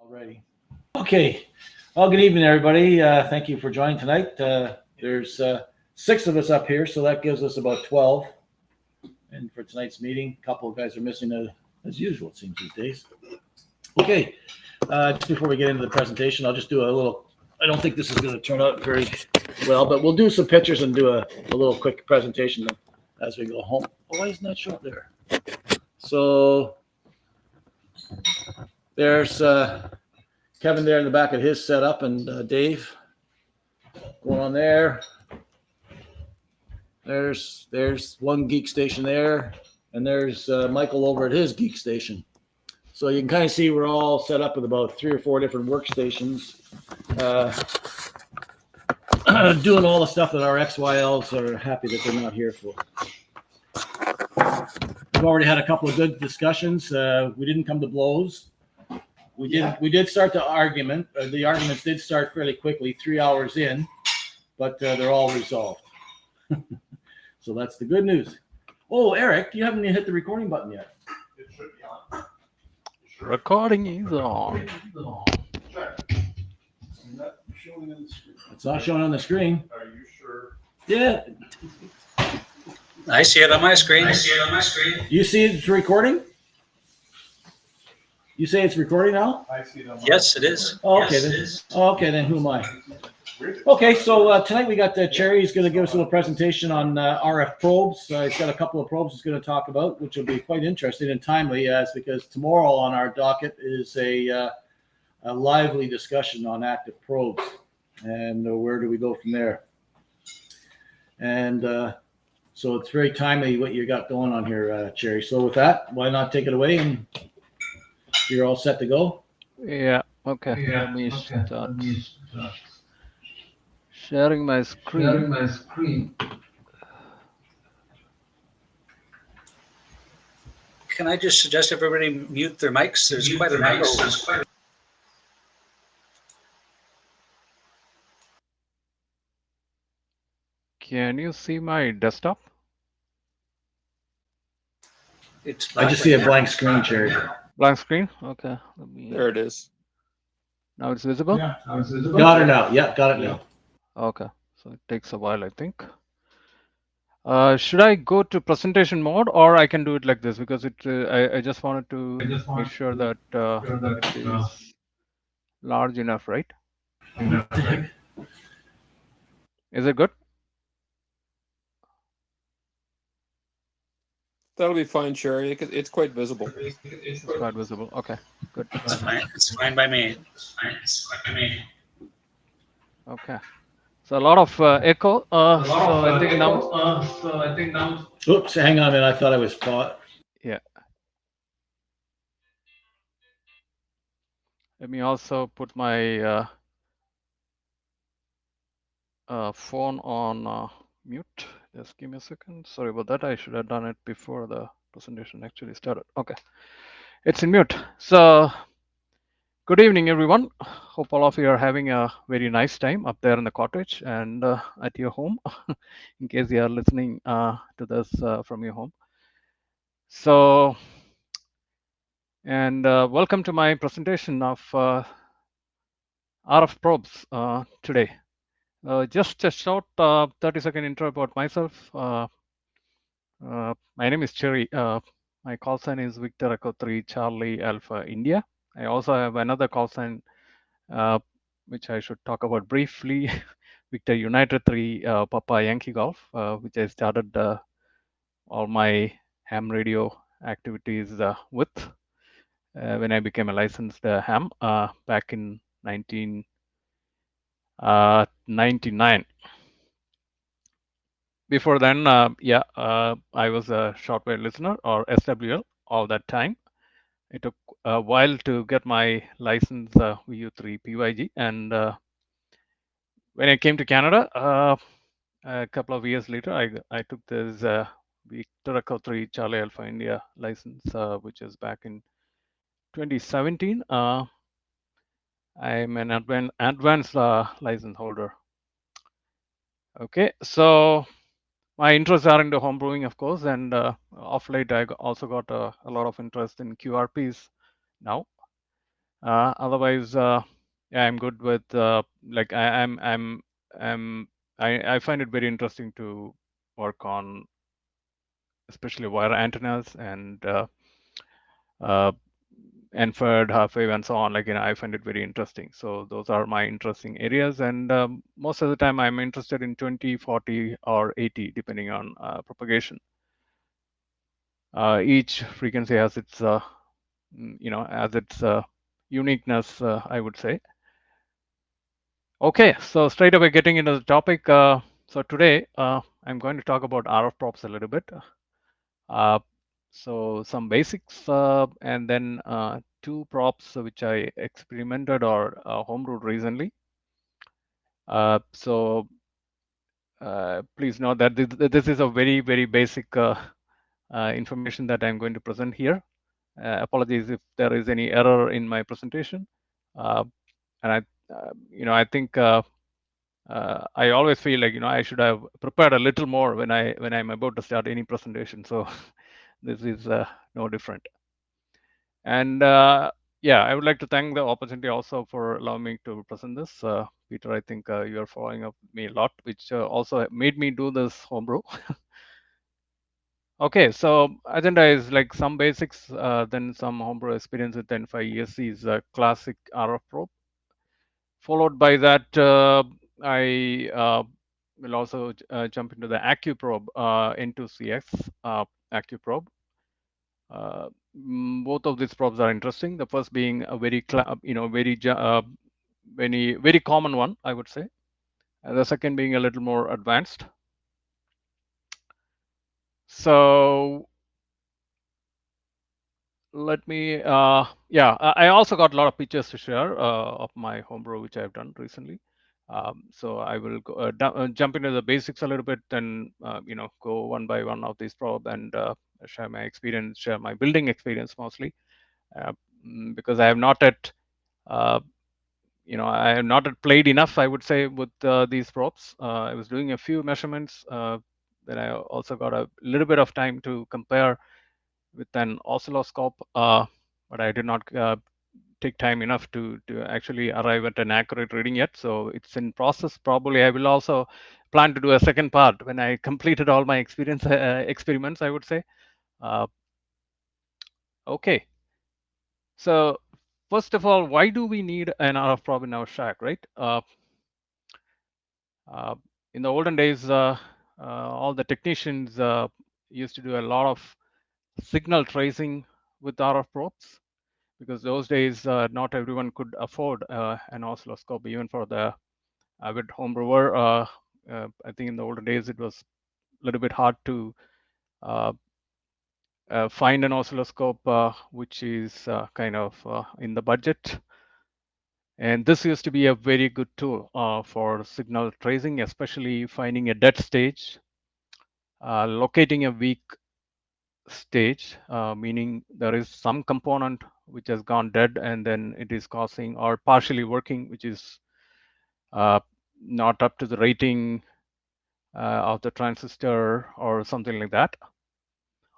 Alrighty. Okay. Well, good evening, everybody. Thank you for joining tonight. There's 6 of us up here, so that gives us about 12. And for tonight's meeting, a couple of guys are missing as usual, it seems these days. Okay. Just before we get into the presentation, I'll just do a little. I don't think this is going to turn out very well, but we'll do some pictures and do a little quick presentation as we go home. Oh, why isn't that show up there? So there's Kevin there in the back of his setup, and Dave going on there. There's one geek station there, and there's Michael over at his geek station. So you can kind of see we're all set up with about 3 or 4 different workstations, doing all the stuff that our XYLs are happy that they're not here for. We've already had a couple of good discussions. We didn't come to blows. We did start the argument. The arguments did start fairly quickly, 3 hours in, but they're all resolved. So that's the good news. Oh, Eric, you haven't even hit the recording button yet. It should be on. Recording is on. Check. Not showing on the screen. It's not showing on the screen. Are you sure? Yeah. I see it on my screen. You see it's recording? You say it's recording now? I see it on my Yes, it is. Oh, okay, Yes, then. it is. Oh, okay, then who am I? Weird. Okay, so tonight we got Cherry. He's going to give us a little presentation on RF probes. He's got a couple of probes he's going to talk about, which will be quite interesting and timely, because tomorrow on our docket is a lively discussion on active probes, and where do we go from there? And so it's very timely what you got going on here, Cherry. So with that, why not take it away, and you're all set to go? Yeah, okay. Let me start. Sharing my screen. Can I just suggest everybody mute their mics? There's quite a number. Can you see my desktop? I just see a blank screen, Cherry. Blank screen? Okay. There it is. Now it's visible? Yeah, I was Got it now. Yeah, got it now. Okay. So it takes a while, I think. Should I go to presentation mode, or I can do it like this, because I just wanted to make sure that it is large enough, right? Is it good? That'll be fine, Sherry. It's quite visible. It's quite visible. Okay, good. It's fine by me. Okay. So a lot of echo. So I think now. Oops, hang on a minute. I thought I was caught. Yeah. Let me also put my phone on mute. Just give me a second. Sorry about that. I should have done it before the presentation actually started. Okay. It's in mute. So good evening, everyone. Hope all of you are having a very nice time up there in the cottage and at your home, in case you are listening to this from your home. So, and welcome to my presentation of RF probes today. Just a short 30-second intro about myself. My name is Cherry. My call sign is Victor Echo 3 Charlie Alpha India. I also have another call sign, which I should talk about briefly. Victor United 3 Papa Yankee Golf, which I started all my ham radio activities with when I became a licensed ham back in 1999. Before then, I was a shortwave listener, or SWL, all that time. It took a while to get my license VU3 PYG, and when I came to Canada, a couple of years later, I took this Victor Echo 3 Charlie Alpha India license, which is back in 2017. I'm an advanced license holder. Okay, so my interests are into homebrewing, of course, and of late I also got a lot of interest in QRPs now. Otherwise, yeah, I'm good with like I find it very interesting to work on, especially wire antennas and Enford, half-wave, and so on. Like, I find it very interesting. So those are my interesting areas. And most of the time, I'm interested in 20, 40, or 80, depending on propagation. Each frequency has its, has its uniqueness, I would say. Okay, so straight away getting into the topic. So today, I'm going to talk about RF props a little bit. So some basics, and then 2 props which I experimented or homebrewed recently. So please note that this is a very, very basic information that I'm going to present here. Apologies if there is any error in my presentation. And I think I always feel like I should have prepared a little more when I'm about to start any presentation. So this is no different. And yeah, I would like to thank the opportunity also for allowing me to present this. Peter, I think you are following up me a lot, which also made me do this homebrew. Okay, so agenda is like some basics, then some homebrew experience with N5ESC is a classic RF probe. Followed by that, I will also jump into the Accuprobe N2CX Accuprobe. Both of these probes are interesting. The first being a very, very common one, I would say. And the second being a little more advanced. So let me, yeah, I also got a lot of pictures to share of my homebrew, which I've done recently. So I will go, jump into the basics a little bit, and go one by one of these probe and share my experience, share my building experience mostly, because I have not yet, I have not yet played enough, I would say, with these probes. I was doing a few measurements. Then I also got a little bit of time to compare with an oscilloscope, but I did not take time enough to actually arrive at an accurate reading yet. So it's in process. Probably I will also plan to do a second part when I completed all my experiments, I would say. Okay. So first of all, why do we need an RF probe in our shack, right? In the olden days, all the technicians used to do a lot of signal tracing with RF probes, because those days not everyone could afford an oscilloscope, even for the avid home brewer. I think in the olden days it was a little bit hard to find an oscilloscope which is kind of in the budget. And this used to be a very good tool for signal tracing, especially finding a dead stage, locating a weak stage, meaning there is some component which has gone dead and then it is causing, or partially working, which is not up to the rating of the transistor or something like that.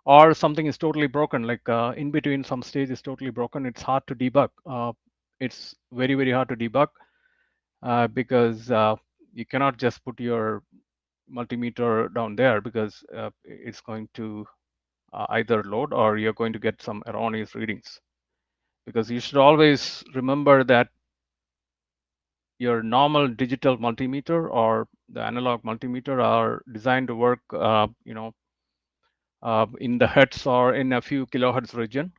Or something is totally broken, like in between some stage is totally broken. It's hard to debug. It's very, very hard to debug because you cannot just put your multimeter down there, because it's going to either load or you're going to get some erroneous readings. Because you should always remember that your normal digital multimeter or the analog multimeter are designed to work, in the hertz or in a few kilohertz region,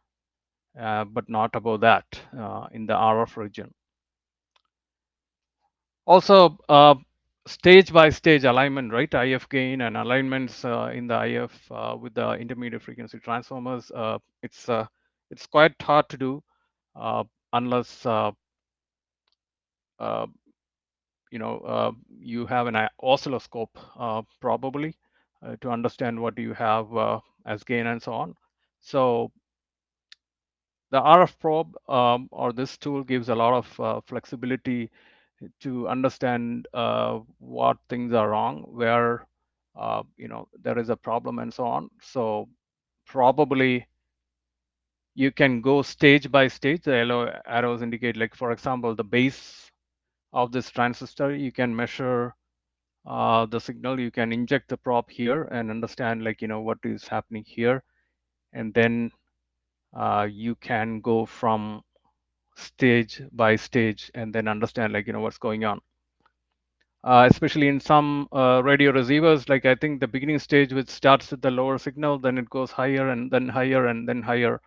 but not above that in the RF region. Also, stage by stage alignment, right? IF gain and alignments in the IF with the intermediate frequency transformers. It's quite hard to do unless you have an oscilloscope probably to understand what you have as gain and so on. So the RF probe or this tool gives a lot of flexibility to understand what things are wrong, where there is a problem and so on. So probably you can go stage by stage. The yellow arrows indicate, like, for example, the base of this transistor. You can measure the signal. You can inject the probe here and understand, like, what is happening here. And then you can go from stage by stage and then understand, like, what's going on. Especially in some radio receivers, like I think the beginning stage, which starts with the lower signal, then it goes higher and then higher and then higher.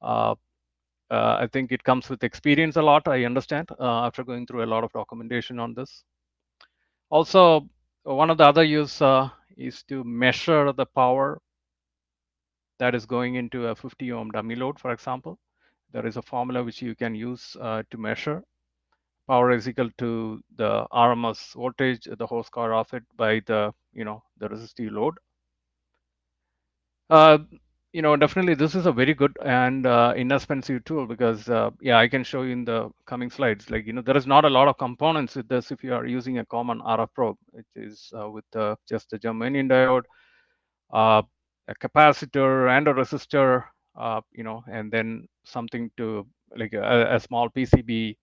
I think it comes with experience a lot, I understand, after going through a lot of documentation on this. Also, one of the other use is to measure the power that is going into a 50 ohm dummy load, for example. There is a formula which you can use to measure. Power is equal to the RMS voltage, the horsepower of it, by the the resistive load. Definitely this is a very good and inexpensive tool, because yeah, I can show you in the coming slides. Like, there is not a lot of components with this if you are using a common RF probe, which is with just a germanium diode, a capacitor and a resistor, and then something to, like, a small PCB,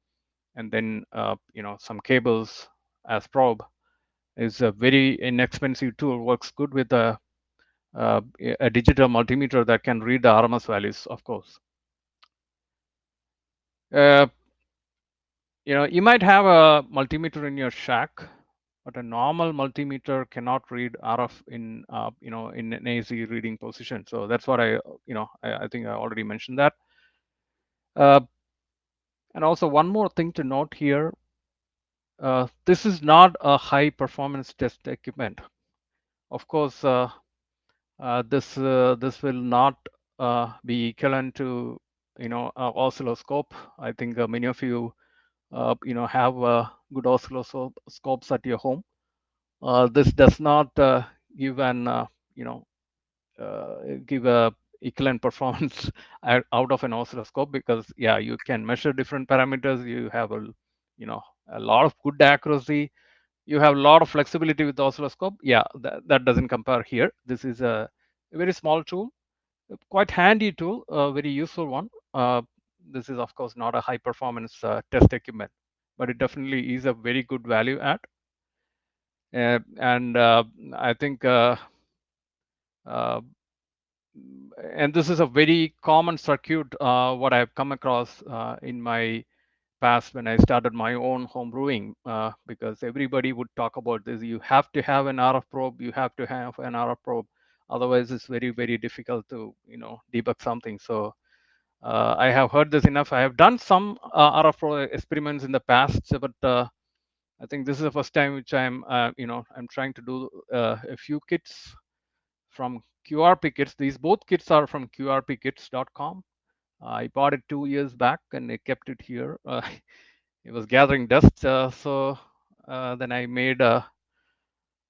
and then some cables as probe. Is a very inexpensive tool. Works good with a digital multimeter that can read the RMS values, of course. You might have a multimeter in your shack, but a normal multimeter cannot read RF in in an AC reading position. So that's what I think I already mentioned that. And also one more thing to note here. This is not a high performance test equipment. Of course, this will not be equivalent to oscilloscope. I think many of you have good oscilloscopes at your home. This does not give an give a equivalent performance out of an oscilloscope, because yeah, you can measure different parameters. You have a lot of good accuracy. You have a lot of flexibility with the oscilloscope. Yeah, that doesn't compare here. This is a very small tool, quite handy tool, a very useful one. This is of course not a high performance test equipment, but it definitely is a very good value add. And I think and this is a very common circuit what I've come across in my past when I started my own home brewing, because everybody would talk about this. You have to have an RF probe. You have to have an RF probe. Otherwise, it's very, very difficult to debug something. So I have heard this enough. I have done some RF probe experiments in the past, but I think this is the first time which I'm trying to do a few kits from QRP Kits. These both kits are from QRPkits.com. I bought it 2 years back and I kept it here. It was gathering dust, so then I made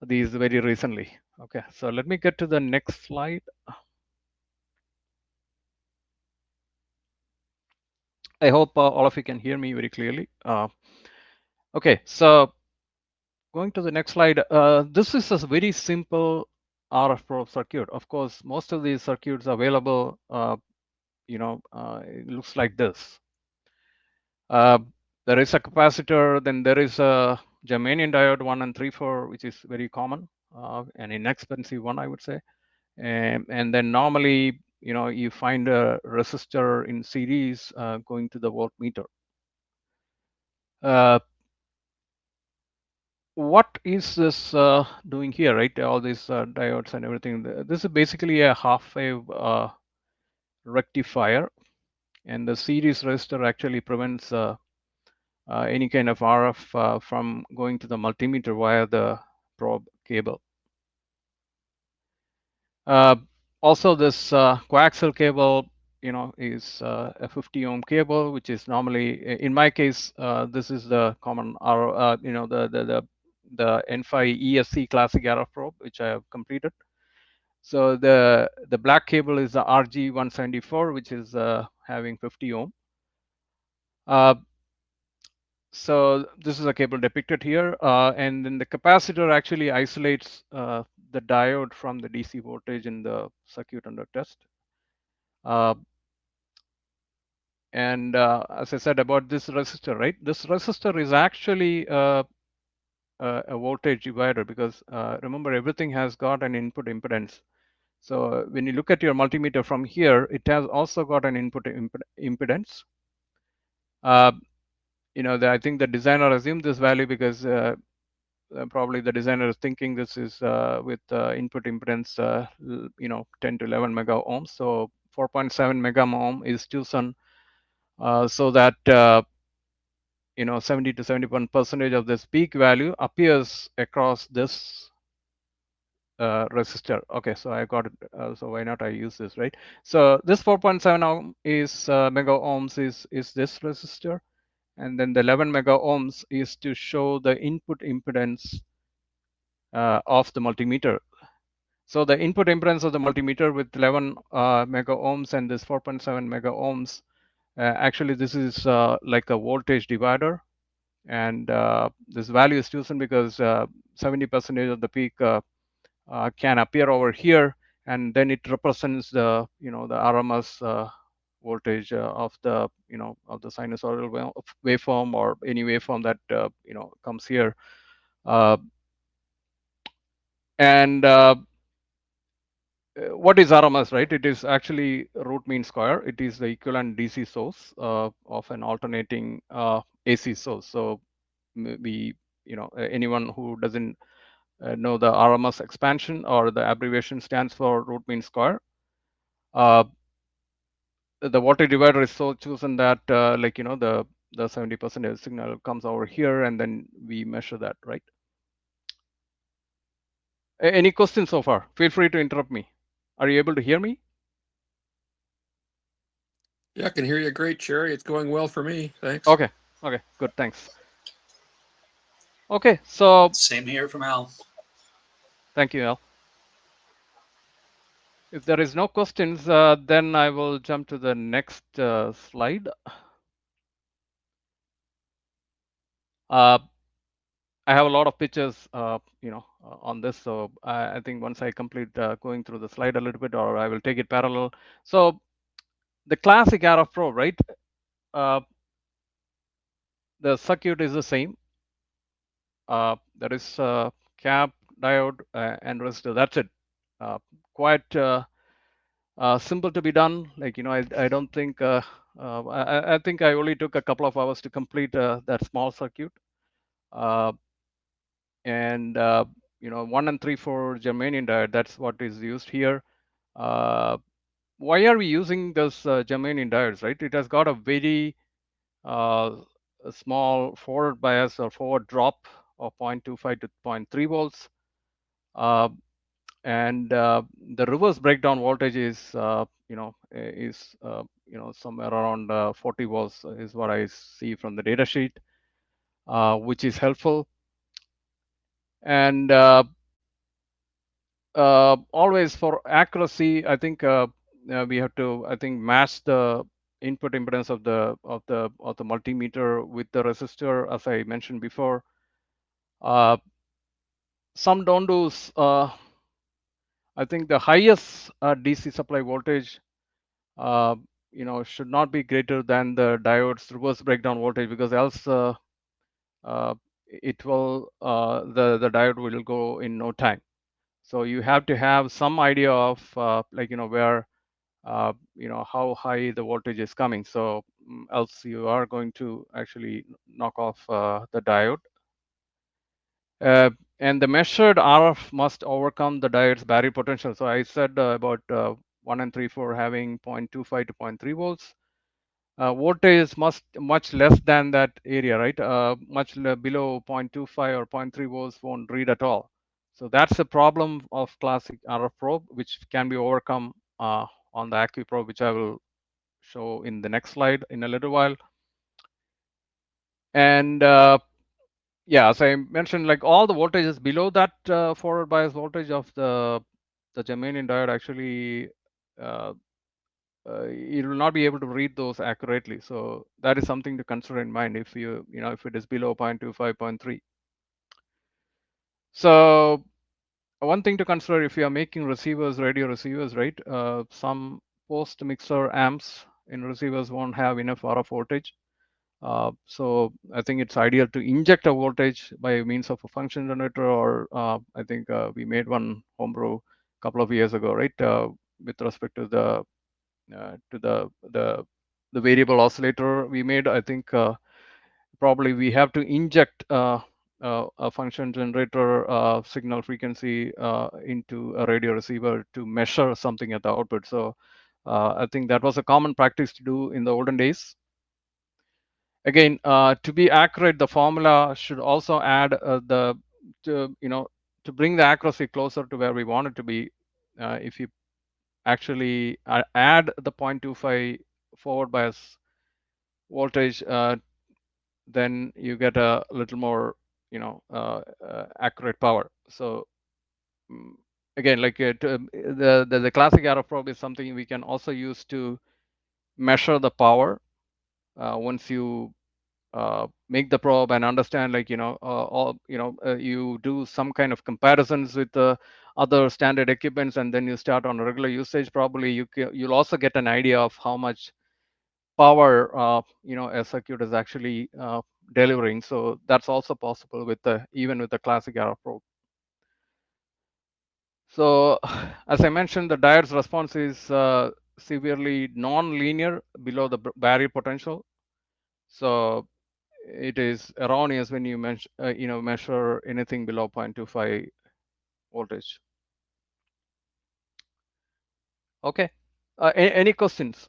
these very recently. Okay, so let me get to the next slide. I hope all of you can hear me very clearly. Okay, so going to the next slide. This is a very simple RF probe circuit. Of course, most of these circuits available, it looks like this. There is a capacitor, then there is a germanium diode 1 and 3/4, which is very common, an inexpensive one, I would say. And then normally, you find a resistor in series going to the voltmeter. What is this doing here, right? All these diodes and everything. This is basically a half-wave rectifier, and the series resistor actually prevents any kind of RF from going to the multimeter via the probe cable. Also, this coaxial cable, is a 50 ohm cable, which is normally, in my case, this is the common R, the N5 ESC classic RF probe, which I have completed. So the black cable is the RG174, which is having 50 ohm. So this is a cable depicted here, and then the capacitor actually isolates the diode from the DC voltage in the circuit under test. And as I said about this resistor, right? This resistor is actually a voltage divider because remember, everything has got an input impedance. So when you look at your multimeter from here, it has also got an input impedance. I think the designer assumed this value because probably the designer is thinking this is with input impedance, 10 to 11 mega ohms. So 4.7 mega ohm is chosen so that 70 to 71% of this peak value appears across this resistor. Okay, so I got it. So why not I use this, right? So this 4.7 ohm is mega ohms is this resistor, and then the 11 mega ohms is to show the input impedance of the multimeter. So the input impedance of the multimeter with 11 mega ohms and this 4.7 mega ohms, actually this is like a voltage divider, and this value is chosen because 70% of the peak can appear over here, and then it represents the the RMS voltage of the of the sinusoidal waveform or any waveform that comes here, and what is RMS, right? It is actually root mean square. It is the equivalent DC source of an alternating AC source. So we, anyone who doesn't know the RMS expansion or the abbreviation stands for root mean square. The voltage divider is so chosen that the 70% signal comes over here, and then we measure that, right? Any questions so far? Feel free to interrupt me. Are you able to hear me? Yeah, I can hear you great, Cherry. It's going well for me. Thanks. Okay, good, thanks. Okay, so Same here from Al. thank you, Al. If there is no questions, then I will jump to the next slide. I have a lot of pictures, on this. So I think once I complete going through the slide a little bit, or I will take it parallel. So the classic Accuprobe, right? The circuit is the same. There is cap, diode, and resistor. That's it. Quite simple to be done. Like, I don't think, I think I only took a couple of hours to complete that small circuit. And 1 and 3 for germanium diode, that's what is used here. Why are we using those germanium diodes, right? It has got a very a small forward bias or forward drop of 0.25 to 0.3 volts. And the reverse breakdown voltage is, somewhere around 40 volts is what I see from the data sheet, which is helpful. And always for accuracy, I think we have to, match the input impedance of the multimeter with the resistor, as I mentioned before. Some don't do. I think the highest DC supply voltage, should not be greater than the diode's reverse breakdown voltage, because else it will the diode will go in no time. So you have to have some idea of where how high the voltage is coming. So else you are going to actually knock off the diode. And the measured RF must overcome the diode's barrier potential. So I said about 1 and 3 for having 0.25 to 0.3 volts. Voltage is much less than that area, right? Much below 0.25 or 0.3 volts won't read at all. So that's the problem of classic RF probe, which can be overcome on the Accuprobe, which I will show in the next slide in a little while. And yeah, as I mentioned, like all the voltages below that forward bias voltage of the germanium diode, actually you will not be able to read those accurately. So that is something to consider in mind if if it is below 0.25, 0.3. So one thing to consider if you are making receivers, radio receivers, right? Some post mixer amps receivers won't have enough RF voltage. So I think it's ideal to inject a voltage by means of a function generator, or I think we made one homebrew a couple of years ago, right? With respect to the variable oscillator we made. I think probably we have to inject a function generator signal frequency into a radio receiver to measure something at the output. So I think that was a common practice to do in the olden days. Again, to be accurate, the formula should also add to bring the accuracy closer to where we want it to be. If you actually add the 0.25 forward bias voltage, then you get a little more, accurate power. So again, like the classic Accuprobe is something we can also use to measure the power once you make the probe and understand, like, you do some kind of comparisons with the other standard equipments, and then you start on a regular usage. Probably you'll also get an idea of how much power a circuit is actually delivering. So that's also possible with even with the classic Accuprobe. So as I mentioned, the diode's response is severely non-linear below the barrier potential. So it is erroneous when you measure anything below 0.25 voltage. Okay. Any questions?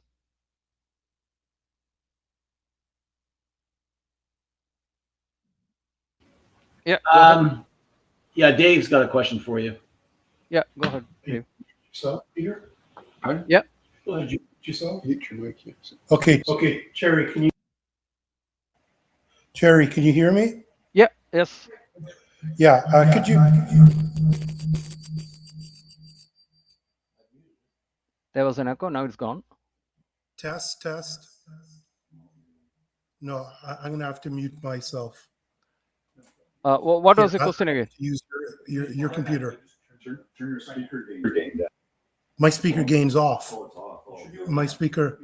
Yeah. Go ahead. Yeah, Dave's got a question for you. Yeah, go ahead, Dave. So, Peter? Pardon? Yeah. Did you yourself? Mute your mic, yes. Okay, Cherry, can you hear me? Yeah. Yes. Yeah, could you? There was an echo. Now it's gone. Test. No, I'm going to have to mute myself. What was the question again? Use your computer. Turn your speaker gain down. My speaker gain's off. Oh, it's off. Oh, My speaker.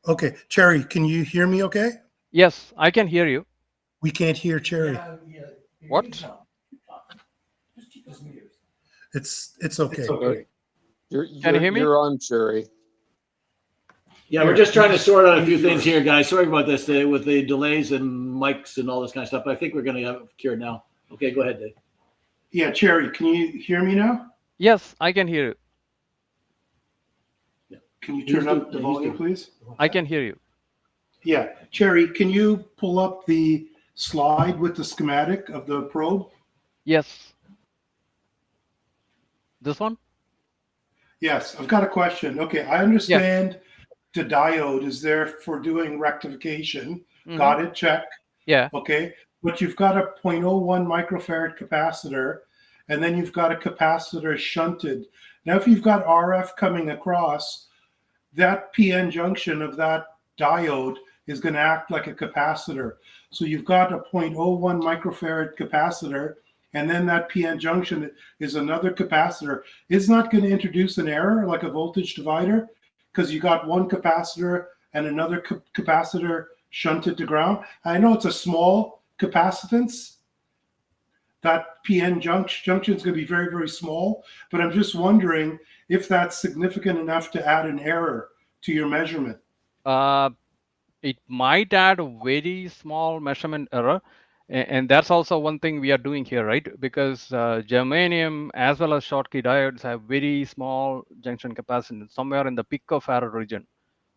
Okay, Cherry, can you hear me okay? Yes, I can hear you. We can't hear Cherry. What? It's okay. Can you hear me? You're on, Cherry. Yeah, we're just trying to sort out a few things here, guys. Sorry about this with the delays and mics and all this kind of stuff, but I think we're going to have it cured now. Okay, go ahead, Dave. Yeah, Cherry, can you hear me now? Yes, I can hear you. Can you turn up the volume, please? I can hear you. Yeah, Cherry, can you pull up the slide with the schematic of the probe? Yes. This one? Yes, I've got a question. Okay, I understand the diode is there for doing rectification. Mm-hmm. Got it, check. Yeah. Okay, but you've got a 0.01 microfarad capacitor, and then you've got a capacitor shunted. Now, if you've got RF coming across, that PN junction of that diode is going to act like a capacitor. So you've got a 0.01 microfarad capacitor, and then that PN junction is another capacitor. It's not going to introduce an error like a voltage divider, because you got one capacitor and another capacitor shunted to ground. I know it's a small capacitance. That PN junction is going to be very, very small, but I'm just wondering if that's significant enough to add an error to your measurement. It might add a very small measurement error. And that's also one thing we are doing here, right? Because germanium as well as Schottky diodes have very small junction capacitance, somewhere in the picofarad region.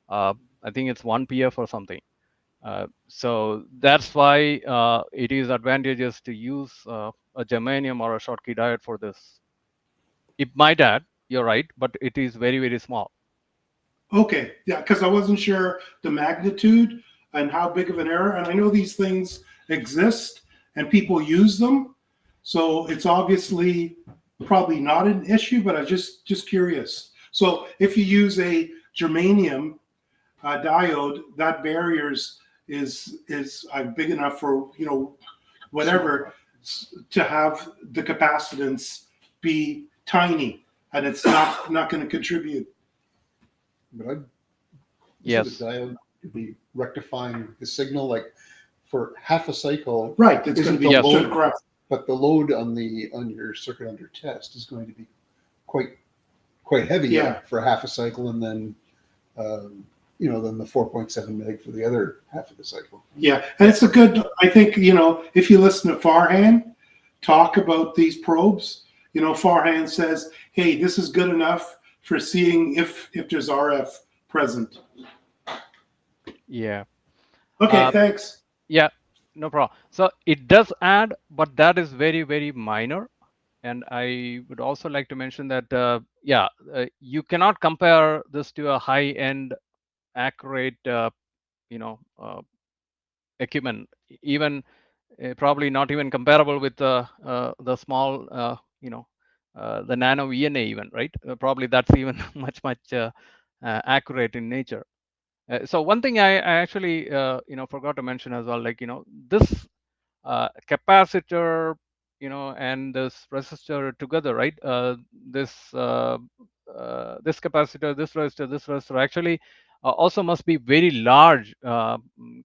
I think it's 1 PF or something. So that's why it is advantageous to use a germanium or a Schottky diode for this. It might add, you're right, but it is very, very small. Okay, yeah, because I wasn't sure the magnitude and how big of an error. And I know these things exist and people use them. So it's obviously probably not an issue, but I'm just curious. So if you use a germanium diode, that barrier is big enough for, whatever, to have the capacitance be tiny, and it's not going to contribute. But Yes. Is the diode to be rectifying the signal like for half a cycle? Right. It's going to be Yes. to the ground. But the load on your circuit under test is going to be quite heavy Yeah. for half a cycle, and then then the 4.7 meg for the other half of the cycle. Yeah, and it's a good. I think if you listen to Farhan talk about these probes, Farhan says, "Hey, this is good enough for seeing if there's RF present." Yeah. Okay, thanks. Yeah, no problem. So it does add, but that is very, very minor. And I would also like to mention that, you cannot compare this to a high-end, accurate, equipment. Even probably not even comparable with the small, the nano VNA even, right? Probably that's even much accurate in nature. So one thing I actually forgot to mention as well, like this capacitor, and this resistor together, right? This capacitor, this resistor actually also must be very large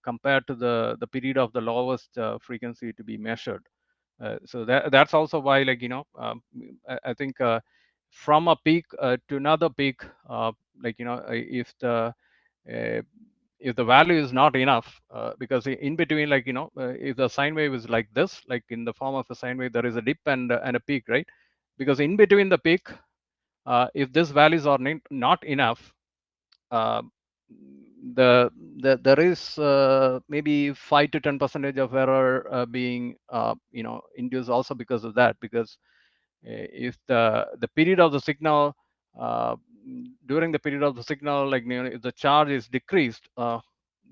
compared to the period of the lowest frequency to be measured. So that's also why, like I think from a peak to another peak, uh, if the value is not enough, because in between, like if the sine wave is like this, like in the form of a sine wave, there is a dip and a peak, right? Because in between the peak, if these values are not enough, there is maybe 5 to 10% of error being induced also because of that. Because if the period of the signal, uh, during the period of the signal, like if the charge is decreased,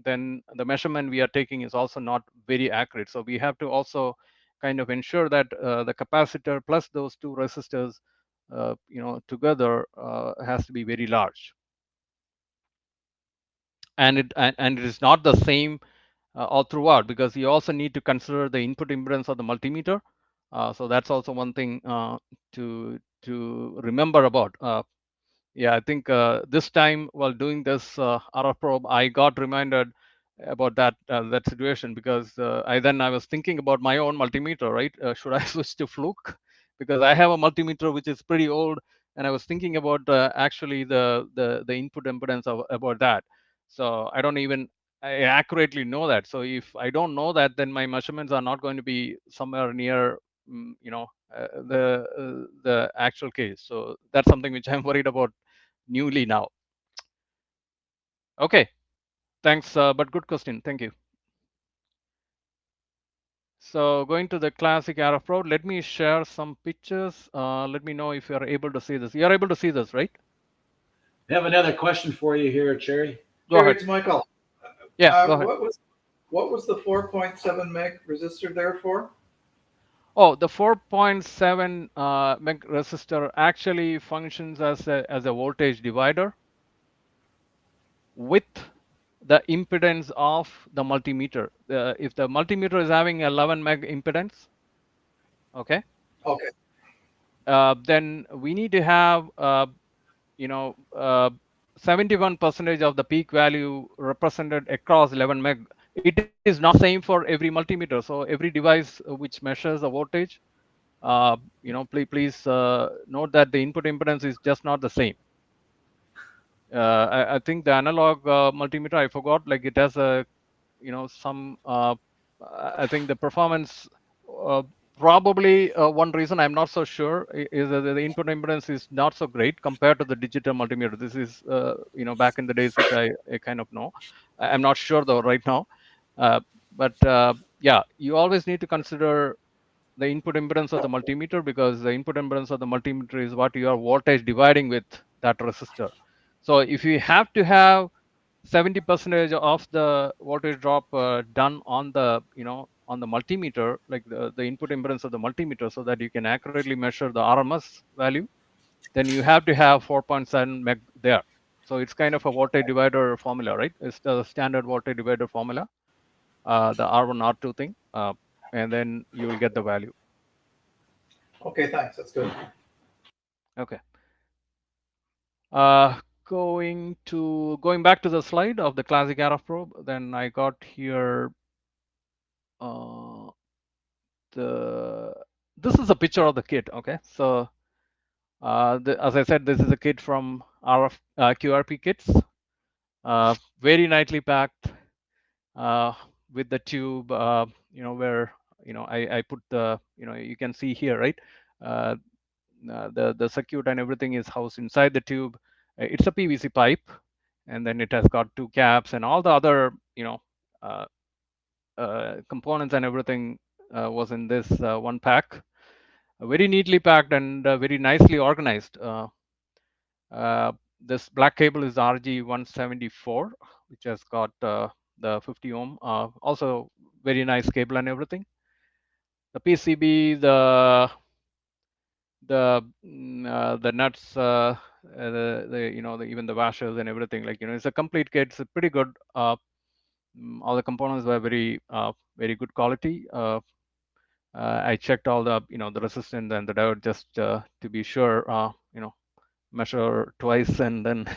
then the measurement we are taking is also not very accurate. So we have to also kind of ensure that the capacitor plus those two resistors together has to be very large. And it is not the same all throughout, because you also need to consider the input impedance of the multimeter. So that's also one thing to remember about. Yeah, I think this time while doing this RF probe, I got reminded about that situation, because I was thinking about my own multimeter, right? Should I switch to Fluke? Because I have a multimeter which is pretty old, and I was thinking about actually the input impedance about that. So I don't even accurately know that. So if I don't know that, then my measurements are not going to be somewhere near the actual case. So that's something which I'm worried about newly now. Okay, thanks, but good question. Thank you. So going to the classic RF probe, let me share some pictures. Let me know if you are able to see this. You are able to see this, right? I have another question for you here, Cherry. Go ahead. It's Michael. Yeah, go ahead. What was the 4.7 meg resistor there for? Oh, the 4.7 meg resistor actually functions as a voltage divider with the impedance of the multimeter. If the multimeter is having 11 meg impedance, okay, then we need to have 71% of the peak value represented across 11 meg. It is not same for every multimeter. So every device which measures the voltage, please note that the input impedance is just not the same. I think the analog multimeter, I forgot, like it has a some I think the performance, probably one reason I'm not so sure is that the input impedance is not so great compared to the digital multimeter. This is back in the days, which I kind of know. I'm not sure though right now, but yeah, you always need to consider the input impedance of the multimeter, because the input impedance of the multimeter is what you are voltage dividing with that resistor. So if you have to have 70% of the voltage drop done on the on the multimeter, like the input impedance of the multimeter, so that you can accurately measure the RMS value, then you have to have 4.7 meg there. So it's kind of a voltage divider formula, right? It's the standard voltage divider formula, the R1 R2 thing, and then you will get the value. Okay, thanks. That's good. Okay. going back to the slide of the classic Accuprobe, then I got here this is a picture of the kit. Okay, so as I said, this is a kit from RF QRP kits, very nicely packed with the tube. Where I put the you can see here, right? The circuit and everything is housed inside the tube. It's a PVC pipe, and then it has got 2 caps and all the other components and everything was in this one pack, very neatly packed and very nicely organized. This black cable is RG174, which has got the 50 ohm, also very nice cable and everything. The PCB, the nuts, even the washers and everything, it's a complete kit. It's a pretty good. All the components were very good quality. I checked all the the resistance and the diode just to be sure. Measure twice and then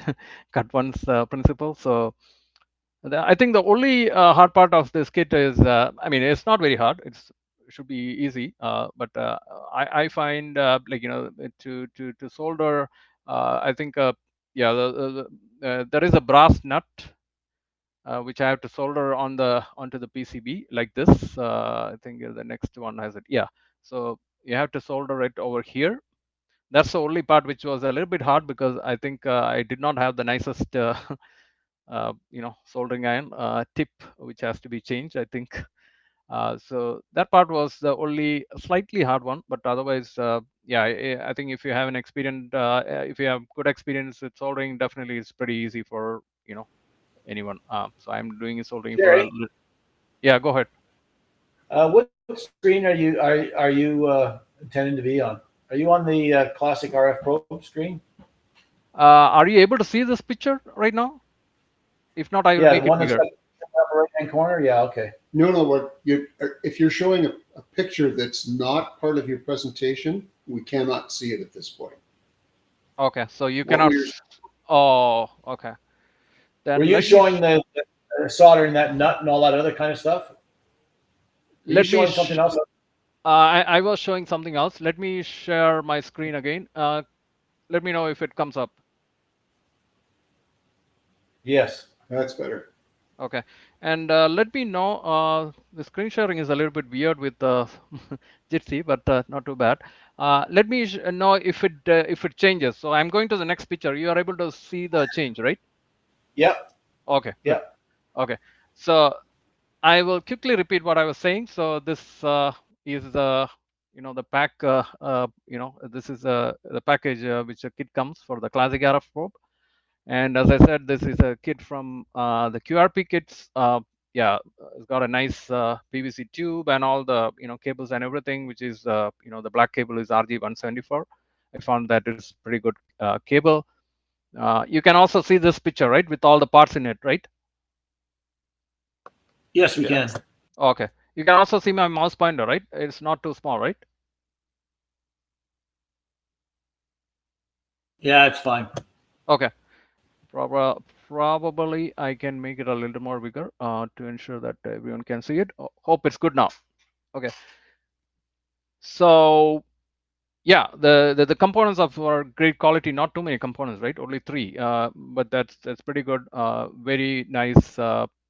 cut once principle. So I think the only hard part of this kit is, it's not very hard. It should be easy, but I find to solder. I think there is a brass nut which I have to solder onto the PCB like this. I think the next one has it. Yeah, so you have to solder it over here. That's the only part which was a little bit hard, because I think I did not have the nicest soldering iron tip, which has to be changed, I think. So that part was the only slightly hard one, but otherwise, I think if you have if you have good experience with soldering, definitely it's pretty easy for anyone. So I'm doing soldering for a little. Yeah, go ahead. What screen are you intending to be on? Are you on the classic RF Probe screen? Are you able to see this picture right now? If not, I will make it bigger. In the right-hand corner. Yeah. Okay. No. If you're showing a picture that's not part of your presentation, we cannot see it at this point. Okay, so you cannot. Oh, okay. Then were you showing the soldering that nut and all that other kind of stuff? Were you showing something else? I was showing something else. Let me share my screen again. Let me know if it comes up. Yes, that's better. Okay, and let me know. The screen sharing is a little bit weird with Jitsi, but not too bad. Let me know if it changes. So I'm going to the next picture. You are able to see the change, right? Yep. Okay. Yep. Okay. So I will quickly repeat what I was saying. So this is the the pack. This is the package which a kit comes for the classic RF probe. And as I said, this is a kit from the QRP kits. It's got a nice PVC tube and all the cables and everything, which is the black cable is RG174. I found that it's pretty good cable. You can also see this picture, right, with all the parts in it, right? Yes, we can. Okay. You can also see my mouse pointer, right? It's not too small, right? Yeah, it's fine. Okay. Probably I can make it a little more bigger to ensure that everyone can see it. Hope it's good now. Okay. So yeah, the components are great quality. Not too many components, right? Only 3, but that's pretty good. Very nice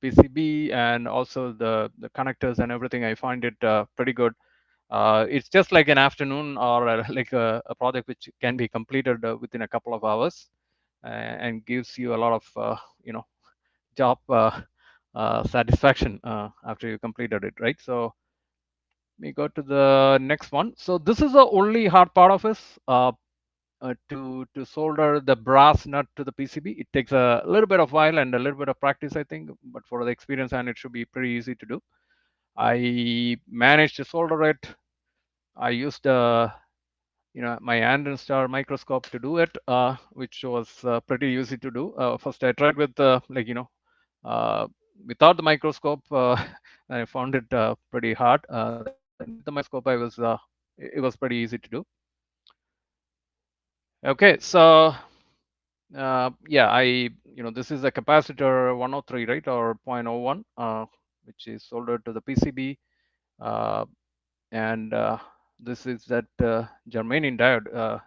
PCB, and also the connectors and everything. I find it pretty good. It's just like an afternoon or like a project which can be completed within a couple of hours, and gives you a lot of job satisfaction after you completed it, right? So let me go to the next one. So this is the only hard part of this. To solder the brass nut to the PCB. It takes a little bit of while and a little bit of practice, I think, but for the experience, and it should be pretty easy to do. I managed to solder it. I used my Andenstar microscope to do it, which was pretty easy to do. First, I tried with without the microscope. I found it pretty hard. Then with the microscope, it was pretty easy to do. Okay, so Yeah, this is a capacitor 103, right, or 0.01, which is soldered to the PCB, and this is that germanium diode.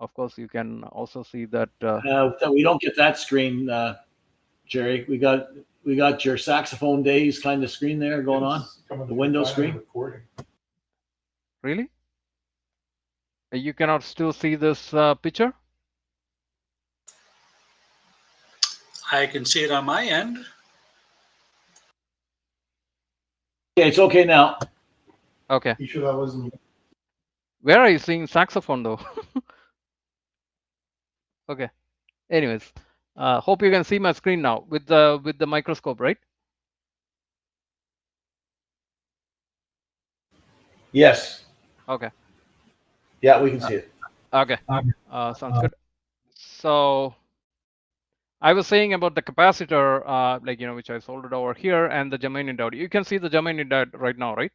Of course, you can also see that. We don't get that screen, Jerry. We got your saxophone days kind of screen there going on. The window screen. Really? You cannot still see this picture? I can see it on my end. Okay, it's okay now. Okay. You sure that wasn't? Where are you seeing saxophone though? Okay. Anyways, hope you can see my screen now with the microscope, right? Yes. Okay. Yeah, we can see it. Okay. Sounds good. So I was saying about the capacitor, which I soldered over here, and the germanium diode. You can see the germanium diode right now, right?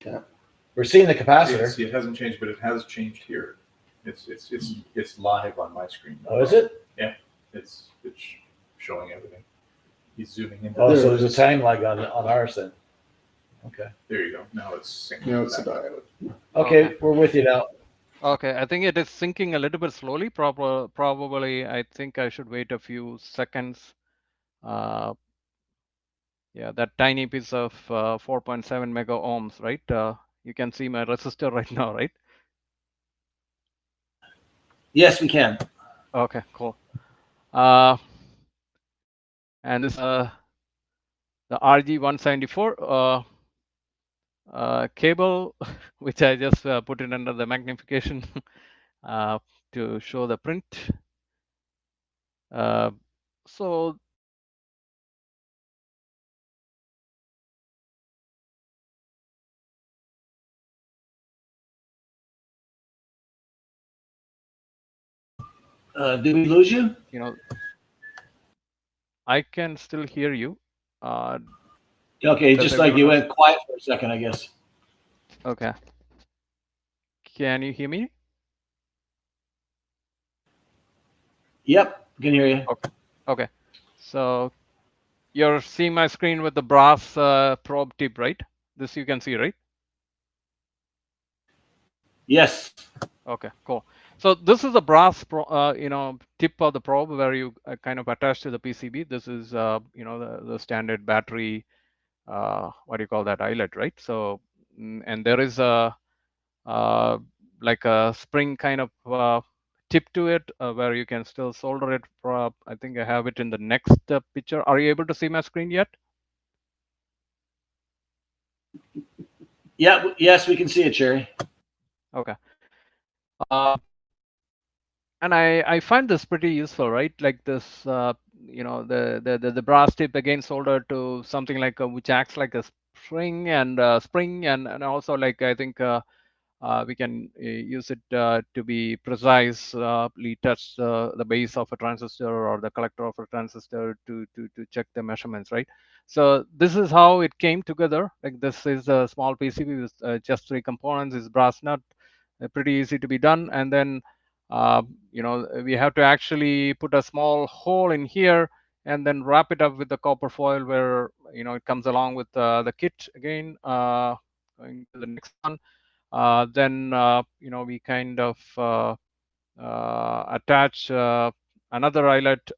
Yeah. We're seeing the capacitor. See, it hasn't changed, but it has changed here. It's live on my screen. Oh, is it? Yeah, it's showing everything. He's zooming in. Oh, so there's a time lag on ours then. Okay. There you go. Now it's syncing. No, it's a diode. Okay, we're with you now. Okay, I think it is syncing a little bit slowly. Probably, I think I should wait a few seconds. Yeah, that tiny piece of 4.7 mega ohms, right? You can see my resistor right now, right? Yes, we can. Okay, cool. And this the RG174 cable, which I just put it under the magnification to show the print. So Did we lose you? I can still hear you. Okay, just like you went quiet for a second, I guess. Okay. Can you hear me? Yep, can hear you. Okay. So you're seeing my screen with the brass probe tip, right? This you can see, right? Yes. Okay, cool. So this is the brass, tip of the probe where you kind of attach to the PCB. This is, the standard battery, what do you call that, eyelet, right? So, and there is a like a spring kind of tip to it where you can still solder it. I think I have it in the next picture. Are you able to see my screen yet? Yeah. Yes, we can see it, Jerry. Okay. And I find this pretty useful, right? Like this, the brass tip again soldered to something like which acts like a spring and also like I think we can use it to be precisely touch the base of a transistor or the collector of a transistor to check the measurements, right? So this is how it came together. Like this is a small PCB with just 3 components. Is brass nut, pretty easy to be done, and then we have to actually put a small hole in here and then wrap it up with the copper foil where it comes along with the kit again. Going to the next one. Then we kind of attach another eyelet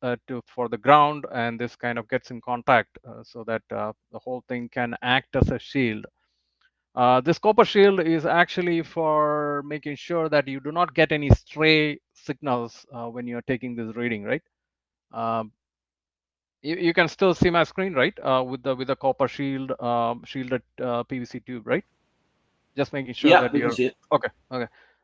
for the ground, and this kind of gets in contact so that the whole thing can act as a shield. This copper shield is actually for making sure that you do not get any stray signals when you're taking this reading, right? You can still see my screen, right? With the copper shield shielded PVC tube, right? Just making sure that we can see it. Okay.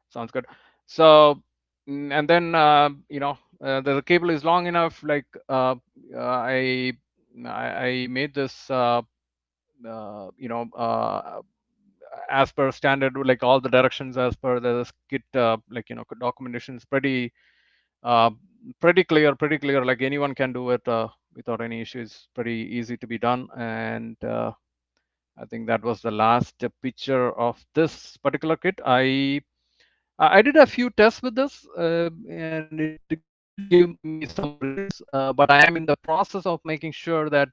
Sounds good. So, and then the cable is long enough. Like I made this as per standard, like all the directions as per the kit, documentation is pretty clear. Like anyone can do it without any issues. Pretty easy to be done. And I think that was the last picture of this particular kit. I I did a few tests with this, and it did give me some readings, but I am in the process of making sure that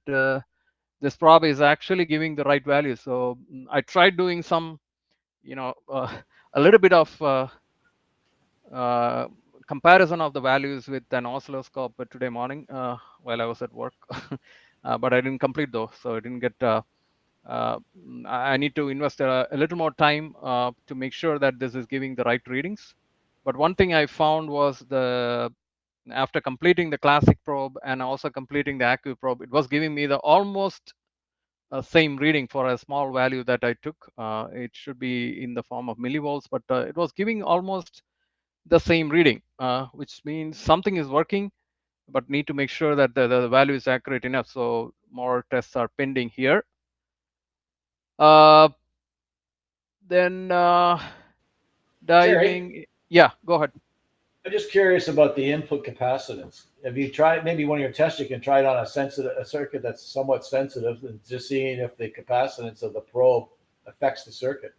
this probe is actually giving the right value. So I tried doing some, a little bit of uh, comparison of the values with an oscilloscope today morning while I was at work, but I didn't complete those, so I didn't get. I need to invest a little more time to make sure that this is giving the right readings. But one thing I found was after completing the classic probe and also completing the Accuprobe, it was giving me the almost same reading for a small value that I took. It should be in the form of millivolts, but it was giving almost the same reading, which means something is working, but need to make sure that the value is accurate enough. So more tests are pending here. Then Jerry, diving, yeah, go ahead. I'm just curious about the input capacitance. Have you tried maybe one of your tests? You can try it on a circuit that's somewhat sensitive, and just seeing if the capacitance of the probe affects the circuit.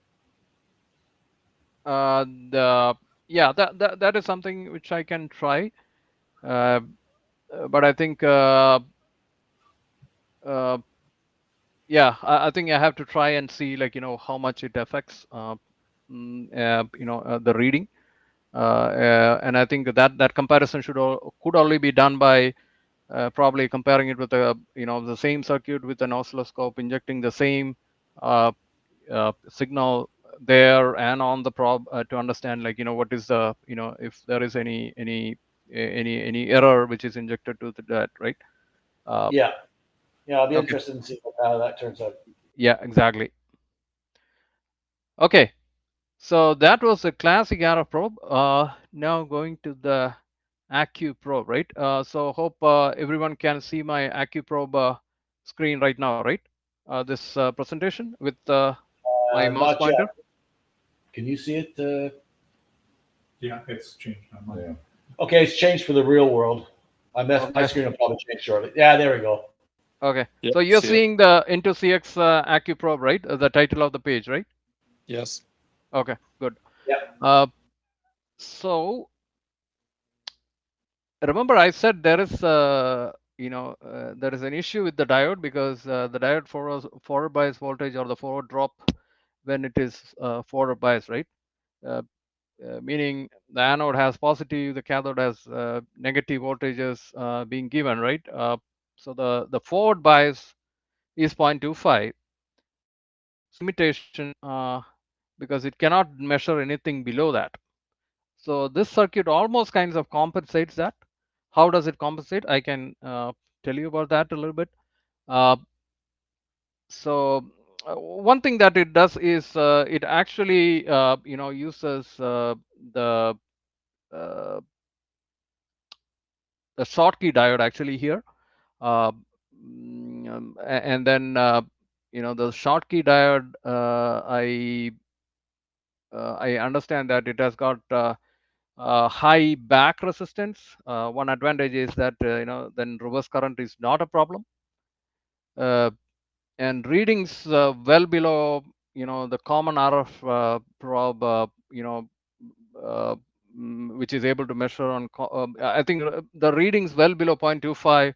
The Yeah, that is something which I can try, but I think yeah, I think I have to try and see, like, how much it affects the reading, and I think that comparison could only be done by probably comparing it with the same circuit with an oscilloscope, injecting the same signal there and on the probe to understand, like, what is the, if there is any error which is injected to that, right? Yeah, I'll be Okay. interested in seeing how that turns out. Yeah, exactly. Okay, so that was the classic RF probe. Now going to the Accuprobe, right? So hope everyone can see my Accuprobe screen right now, right? This presentation with my mouse Not yet. pointer. Can you see it? Yeah, it's changed on mine. Yeah. Okay, it's changed for the real world. My Okay. screen will probably change shortly. Yeah, there we go. Okay, Yep, so you're see it. seeing the Into CX Accuprobe, right? The title of the page, right? Yes. Okay, good. Yeah. So remember, I said there is there is an issue with the diode, because the diode forward bias voltage, or the forward drop when it is forward bias, right? Uh, Meaning the anode has positive, the cathode has negative voltages being given, right? So the forward bias is 0.25. Limitation, because it cannot measure anything below that. So this circuit almost kinds of compensates that. How does it compensate? I can tell you about that a little bit. So one thing that it does is it actually uses the uh, the Schottky diode actually here, and then the Schottky diode. I understand that it has got high back resistance. One advantage is that then reverse current is not a problem, and readings well below the common RF probe, uh, which is able to measure on. I think the readings well below 0.25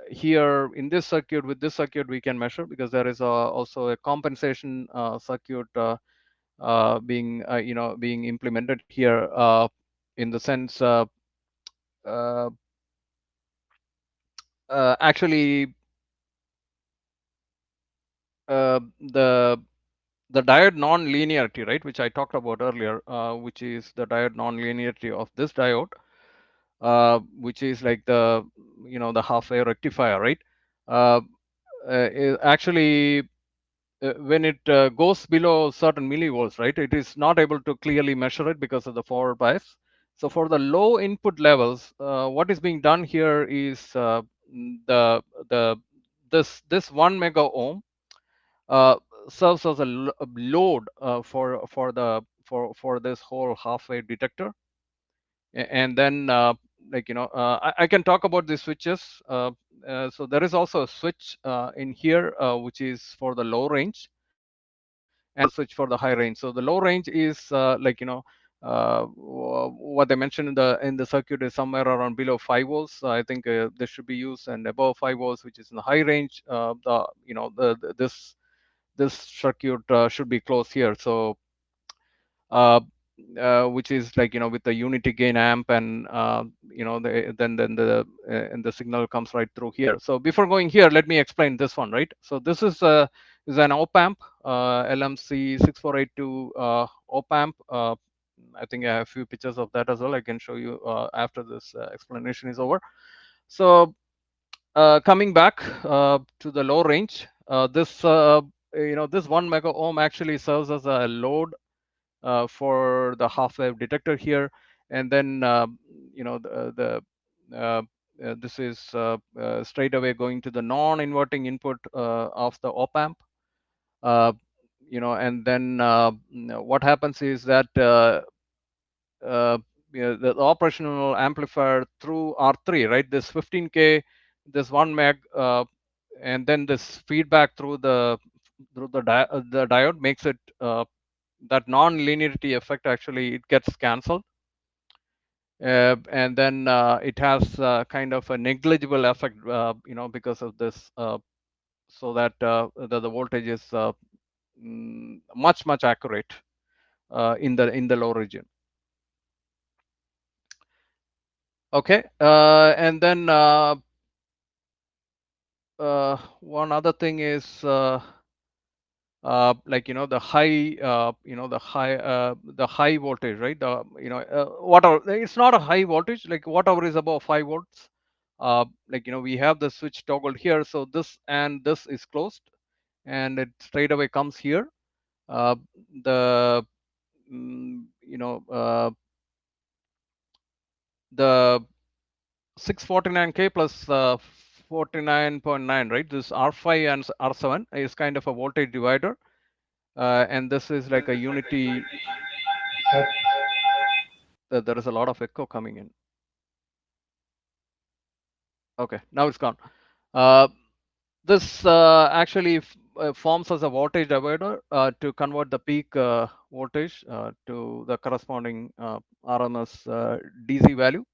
here in this circuit. With this circuit, we can measure, because there is also a compensation circuit being implemented here, in the sense actually the diode non-linearity, right, which I talked about earlier, which is the diode non-linearity of this diode, which is like the half-wave rectifier, right? Actually, when it goes below certain millivolts, right, it is not able to clearly measure it because of the forward bias. So for the low input levels, what is being done here is the this 1 mega ohm serves as a load for this whole half-wave detector. And then I can talk about the switches. So there is also a switch in here which is for the low range, and switch for the high range. So the low range is like, what they mentioned in the circuit is somewhere around below 5 volts. I think this should be used, and above 5 volts, which is in the high range, this circuit should be close here. So which is like, with the unity gain amp, and then the signal comes right through here. So before going here, let me explain this one, right? So this is an op amp, LMC 6482 op amp. I think I have a few pictures of that as well. I can show you after this explanation is over. So coming back to the low range, this 1 mega ohm actually serves as a load for the half wave detector here, and then this is straight away going to the non-inverting input of the op amp. And then what happens is that the operational amplifier through R3, right? This 15K, this 1 meg, and then this feedback through the diode makes it that non-linearity effect, actually it gets cancelled, and then it has kind of a negligible effect, because of this, so that the voltage is much accurate in the low region. Okay, and then one other thing is like, the high the high voltage, right? Whatever, it's not a high voltage, like whatever is above 5 volts, like, we have the switch toggled here, so this and this is closed, and it straight away comes here. The the 649K plus 49.9, right? This R5 and R7 is kind of a voltage divider, and this is like a unity. There is a lot of echo coming in. Okay, now it's gone. This actually forms as a voltage divider to convert the peak voltage to the corresponding RMS DC value.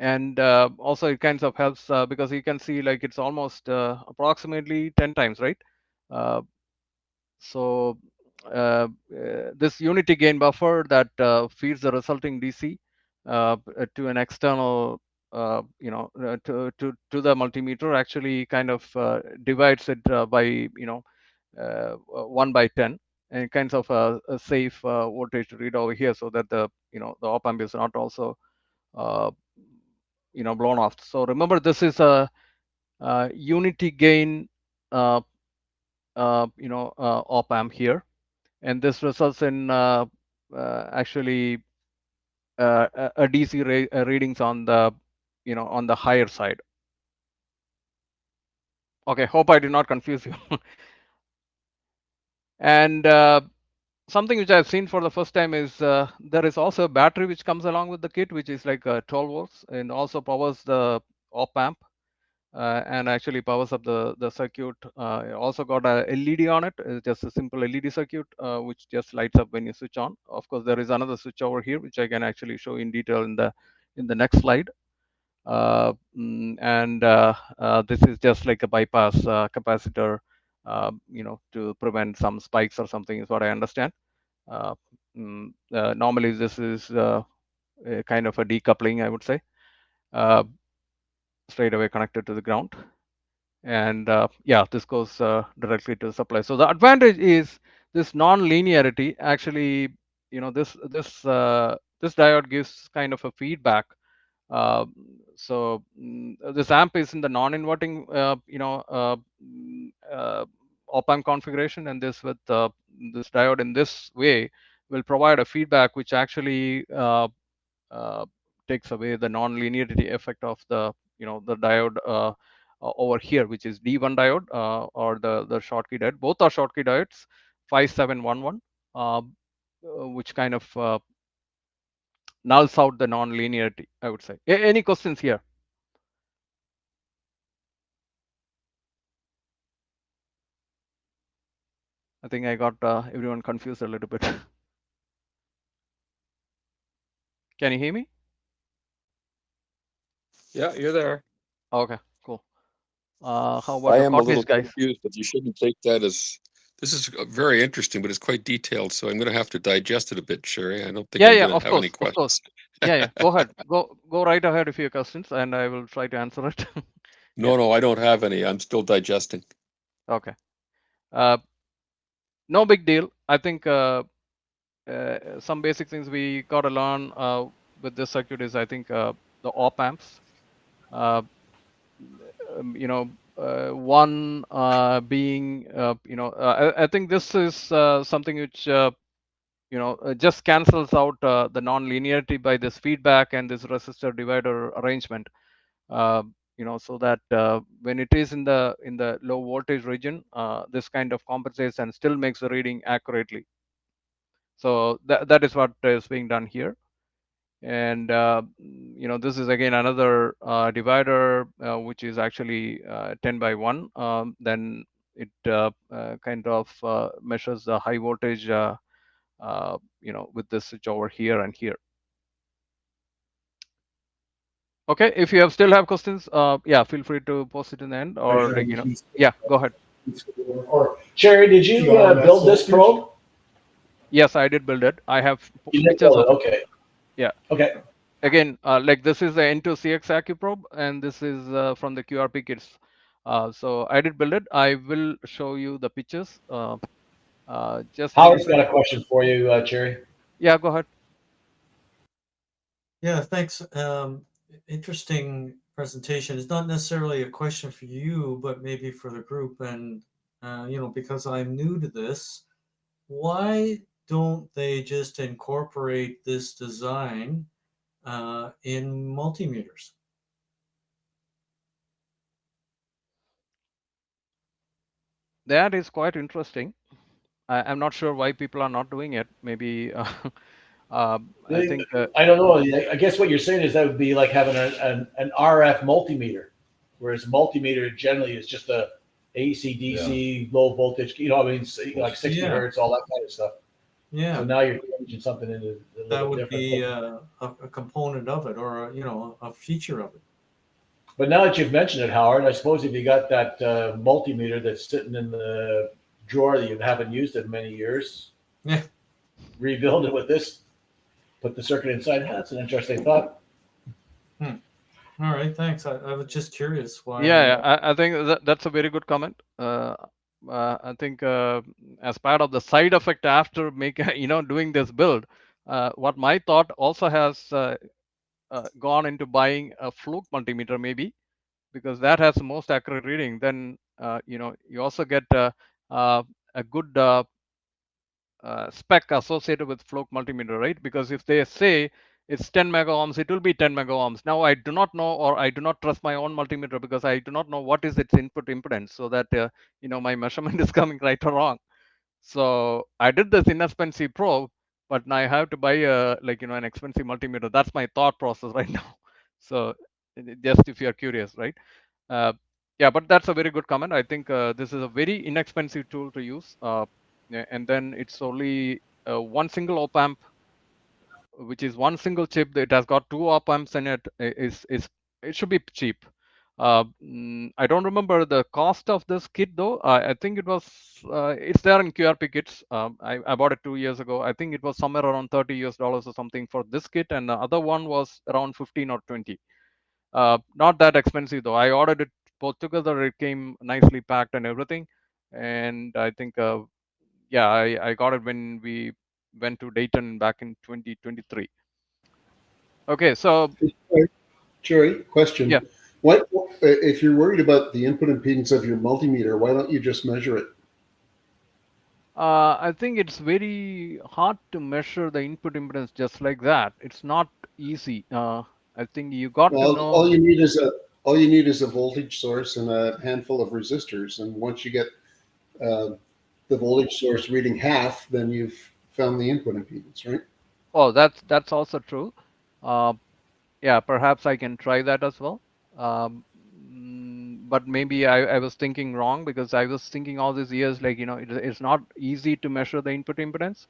And also it kind of helps because you can see, like, it's almost approximately 10 times, right? So this unity gain buffer that feeds the resulting DC to an external, to the multimeter, actually kind of divides it by 1 by 10, and kinds of a safe voltage to read over here, so that the op amp is not also blown off. So remember, this is a unity gain op amp here, and this results in actually a DC readings on the on the higher side. Okay, hope I did not confuse you. And something which I've seen for the first time is there is also a battery which comes along with the kit, which is like 12 volts, and also powers the op amp. And actually powers up the circuit. Also got a LED on it. It's just a simple LED circuit, which just lights up when you switch on. Of course, there is another switch over here, which I can actually show in detail in the next slide. This is just like a bypass capacitor, to prevent some spikes or something, is what I understand. Normally, this is a kind of a decoupling, I would say, straight away connected to the ground. And yeah, this goes directly to the supply. So the advantage is this non-linearity. Actually, this diode gives kind of a feedback. So this amp is in the non-inverting op amp configuration, and this with this diode in this way will provide a feedback which actually takes away the non-linearity effect of the the diode over here, which is D1 diode or the Schottky diode. Both are Schottky diodes, 5711, which kind of nulls out the non-linearity, I would say. Any questions here? I think I got everyone confused a little bit. Can you hear me? Yeah, you're there. Okay, cool. How about I the am a little Cottage guys? confused, but you shouldn't take that as. This is very interesting, but it's quite detailed, so I'm going to have to digest it a bit, Sherry. I don't think Yeah, I'm yeah, going to of have any course, of course. questions. Yeah, yeah. Go ahead. Go right ahead with your questions, and I will try to answer it. Yeah. No, I don't have any. I'm still digesting. Okay. No big deal. I think some basic things we got to learn with this circuit is, I think, the op amps. One being, I think this is something which just cancels out the non-linearity by this feedback and this resistor divider arrangement. So that when it is in the low voltage region, this kind of compensates and still makes the reading accurately. So that is what is being done here. And this is again another divider which is actually 10 by 1. Then it kind of measures the high voltage with this switch over here and here. Okay, if you still have questions, yeah, feel free to post it in the end, or yeah, go ahead. Or Sherry, did you build this probe? Yes, I did build it. I have You did pictures build of it. Okay. Yeah. Okay. Again, like this is the N2CX Accuprobe, and this is from the QRP kits. So I did build it. I will show you the pictures. Just Howard's got a question for you, Cherry. Yeah, go ahead. Yeah, thanks. Interesting presentation. It's not necessarily a question for you, but maybe for the group. And, because I'm new to this, why don't they just incorporate this design in multimeters? That is quite interesting. I'm not sure why people are not doing it. Maybe I think. I don't know. I guess what you're saying is that would be like having an RF multimeter, whereas multimeter generally is just a AC, DC, low voltage. Like 60 hertz, all that kind of stuff. Yeah. So now you're changing something into a little that would different. be a component of it, or a feature of it. But now that you've mentioned it, Howard, I suppose if you got that multimeter that's sitting in the drawer that you haven't used in many years, yeah, rebuild it with this, put the circuit inside. That's an interesting thought. All right, thanks. I was just curious why. Yeah, I think that's a very good comment. I think as part of the side effect after doing this build, what my thought also has gone into buying a Fluke multimeter maybe, because that has the most accurate reading. Then you also get a good spec associated with Fluke multimeter, right? Because if they say it's 10 mega ohms, it will be 10 mega ohms. Now I do not know, or I do not trust my own multimeter because I do not know what is its input impedance, so that my measurement is coming right or wrong. So I did this inexpensive probe, but now I have to buy an expensive multimeter. That's my thought process right now. So just if you're curious, right? Yeah, but that's a very good comment. I think this is a very inexpensive tool to use. And then it's only one single op amp, which is one single chip that has got two op amps in it. It should be cheap. I don't remember the cost of this kit though. I think it was it's there in QRP kits. I bought it 2 years ago. I think it was somewhere around $30 or something for this kit, and the other one was around 15 or 20. Not that expensive though. I ordered it both together. It came nicely packed and everything, and I think I got it when we went to Dayton back in 2023. Okay, so Jerry, question. Yeah. What if you're worried about the input impedance of your multimeter? Why don't you just measure it? I think it's very hard to measure the input impedance just like that. It's not easy. I think you got to know. All you need is a voltage source and a handful of resistors, and once you get the voltage source reading half, then you've found the input impedance, right? Oh, that's also true. Yeah, perhaps I can try that as well. but maybe I was thinking wrong, because I was thinking all these years, like, it's not easy to measure the input impedance.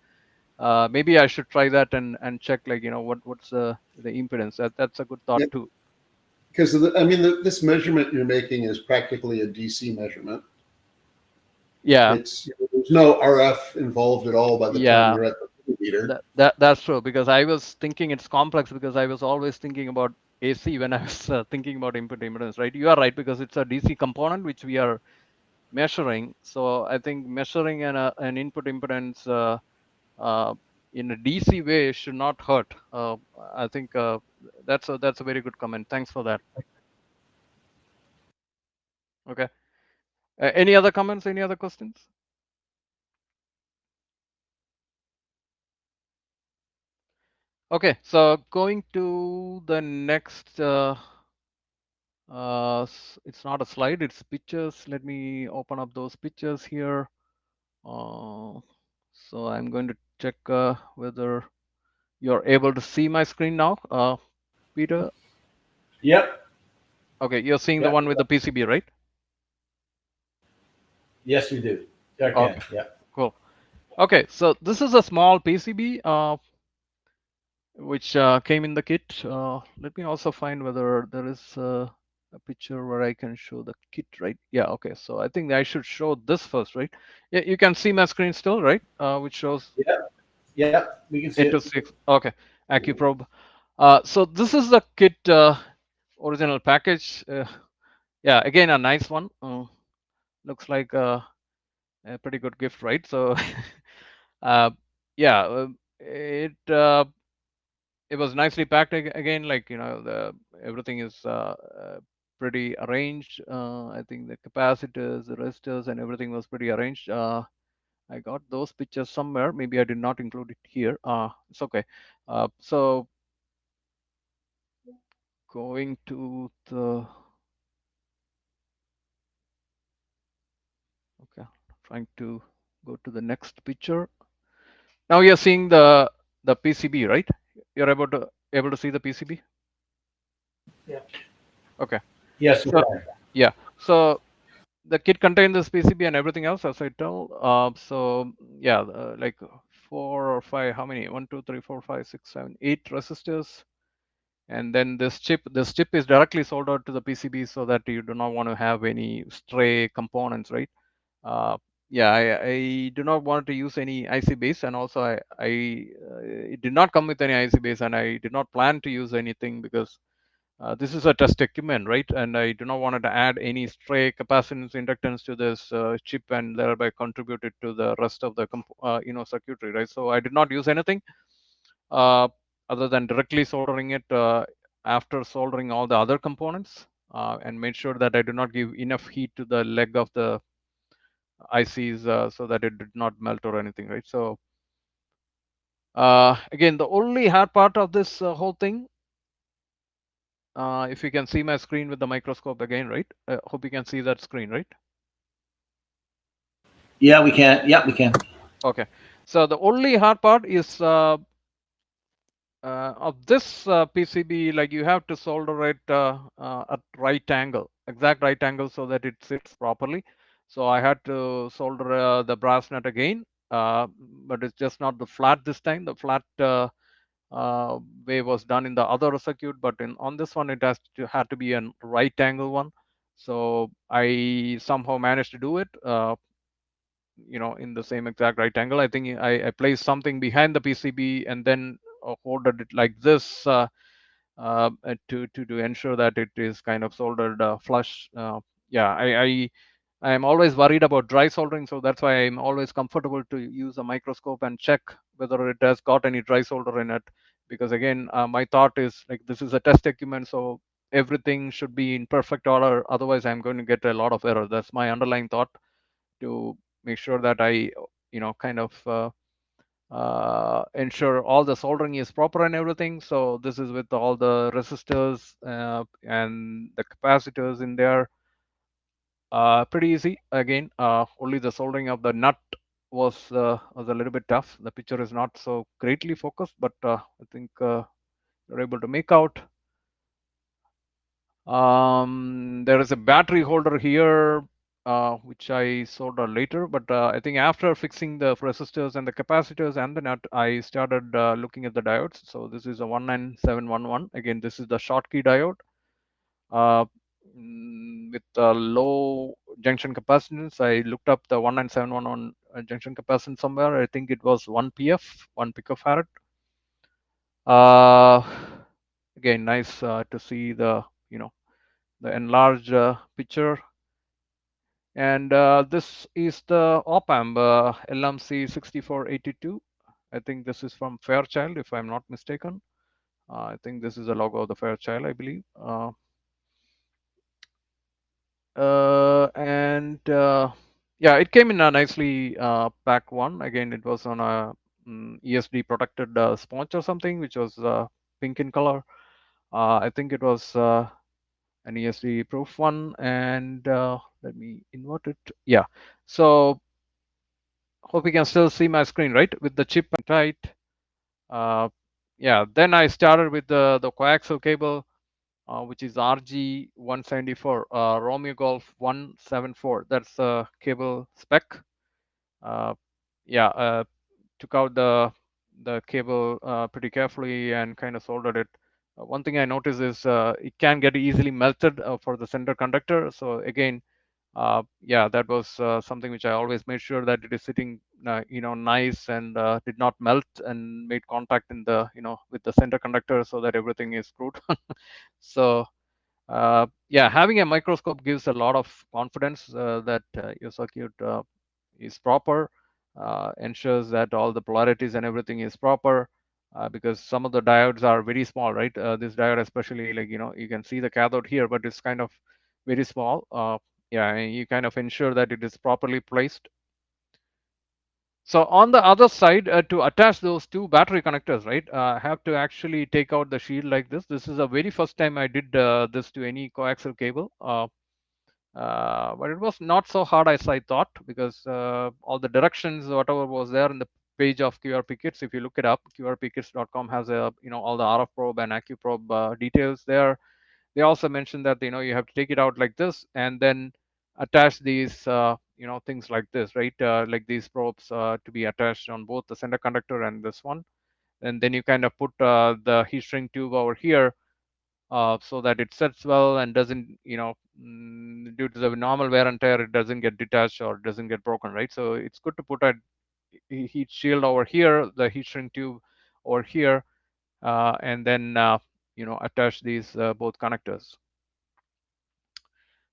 Maybe I should try that and check, like, what's the impedance. That's a good thought Yep. too. Because this measurement you're making is practically a DC measurement. Yeah. There's no RF involved at all by the time you're at the meter. That's true, because I was thinking it's complex, because I was always thinking about AC when I was thinking about input impedance, right? You are right, because it's a DC component which we are measuring. So I think measuring an input impedance in a DC way should not hurt. I think that's a very good comment. Thanks for that. Okay. Any other comments? Any other questions? Okay, so going to the next. It's not a slide, it's pictures. Let me open up those pictures here. So I'm going to check whether you're able to see my screen now, Peter. Yep. Okay, you're seeing the Yep. one with the PCB, right? Yes, we do. Okay. Okay. Yeah. Cool. Okay, so this is a small PCB which came in the kit. Let me also find whether there is a picture where I can show the kit, right? Yeah, okay. So I think I should show this first, right? Yeah, you can see my screen still, right? Which shows Yeah, we can see into it. 6. Okay, Accuprobe. So this is the kit original package. Yeah, again, a nice one. Looks like a pretty good gift, right? So yeah, it was nicely packed again, like, everything is pretty arranged. I think the capacitors, the resistors, and everything was pretty arranged. I got those pictures somewhere. Maybe I did not include it here. It's okay. So going to the, okay, trying to go to the next picture. Now you're seeing the PCB, right? You're able to see the PCB? Yeah. Okay. Yes, we So are. yeah. So the kit contains this PCB and everything else, as I tell. So yeah, like 4 or 5, how many? 1, 2, 3, 4, 5, 6, 7, 8 resistors. And then this chip is directly soldered to the PCB, so that you do not want to have any stray components, right? Yeah, I do not want to use any IC base, and also it did not come with any IC base, and I did not plan to use anything, because this is a test equipment, right? And I do not want to add any stray capacitance inductance to this chip, and thereby contribute it to the rest of the circuitry, right? So I did not use anything other than directly soldering it after soldering all the other components, and made sure that I do not give enough heat to the leg of the ICs so that it did not melt or anything, right? So again, the only hard part of this whole thing, if you can see my screen with the microscope again, right? I hope you can see that screen, right? Yeah, we can. Yeah, we can. Okay. So the only hard part is of this PCB, like, you have to solder it at right angle, exact right angle, so that it sits properly. So I had to solder the brass nut again, but it's just not the flat this time. The flat way was done in the other circuit, but on this one it had to be a right angle one. So I somehow managed to do it, in the same exact right angle. I think I placed something behind the PCB and then holded it like this to ensure that it is kind of soldered flush. Yeah, I am always worried about dry soldering, so that's why I'm always comfortable to use a microscope and check whether it has got any dry solder in it. Because again, my thought is, like, this is a test equipment, so everything should be in perfect order. Otherwise, I'm going to get a lot of error. That's my underlying thought, to make sure that I, kind of ensure all the soldering is proper and everything. So this is with all the resistors and the capacitors in there. Pretty easy. Again, only the soldering of the nut was a little bit tough. The picture is not so greatly focused, but I think you're able to make out. There is a battery holder here, which I soldered later, but I think after fixing the resistors and the capacitors and the nut, I started looking at the diodes. So this is a 19711. Again, this is the Schottky diode with low junction capacitance. I looked up the 19711 junction capacitance somewhere. I think it was 1 PF, 1 picofarad. Again, nice to see the the enlarged picture. And this is the op-amp LMC6482. I think this is from Fairchild, if I'm not mistaken. I think this is the logo of the Fairchild, I believe. Yeah, it came in a nicely packed one. Again, it was on a ESD protected sponge or something, which was pink in color. I think it was an ESD proof one, and let me invert it. Yeah, so hope you can still see my screen, right, with the chip tight. Yeah, then I started with the coaxial cable, which is RG174, Romeo Golf 174. That's the cable spec. Yeah, took out the cable pretty carefully and kind of soldered it. One thing I noticed is it can get easily melted for the center conductor. So again, yeah, that was something which I always made sure that it is sitting, nice and did not melt and made contact in the, with the center conductor, so that everything is screwed. So yeah, having a microscope gives a lot of confidence that your circuit is proper, ensures that all the polarities and everything is proper, because some of the diodes are very small, right? This diode especially, like, you can see the cathode here, but it's kind of very small. Yeah, and you kind of ensure that it is properly placed. So on the other side, to attach those two battery connectors, right, I have to actually take out the shield like this. This is the very first time I did this to any coaxial cable. But it was not so hard as I thought, because all the directions, whatever was there in the page of QRP Kits, if you look it up, qrpkits.com has a, all the RF probe and Accuprobe details there. They also mentioned that, you have to take it out like this and then attach these, things like this, right? Like these probes to be attached on both the center conductor and this one. And then you kind of put the heat shrink tube over here, so that it sets well and doesn't, due to the normal wear and tear, it doesn't get detached or doesn't get broken, right? So it's good to put a heat shield over here, the heat shrink tube over here, and then attach these both connectors.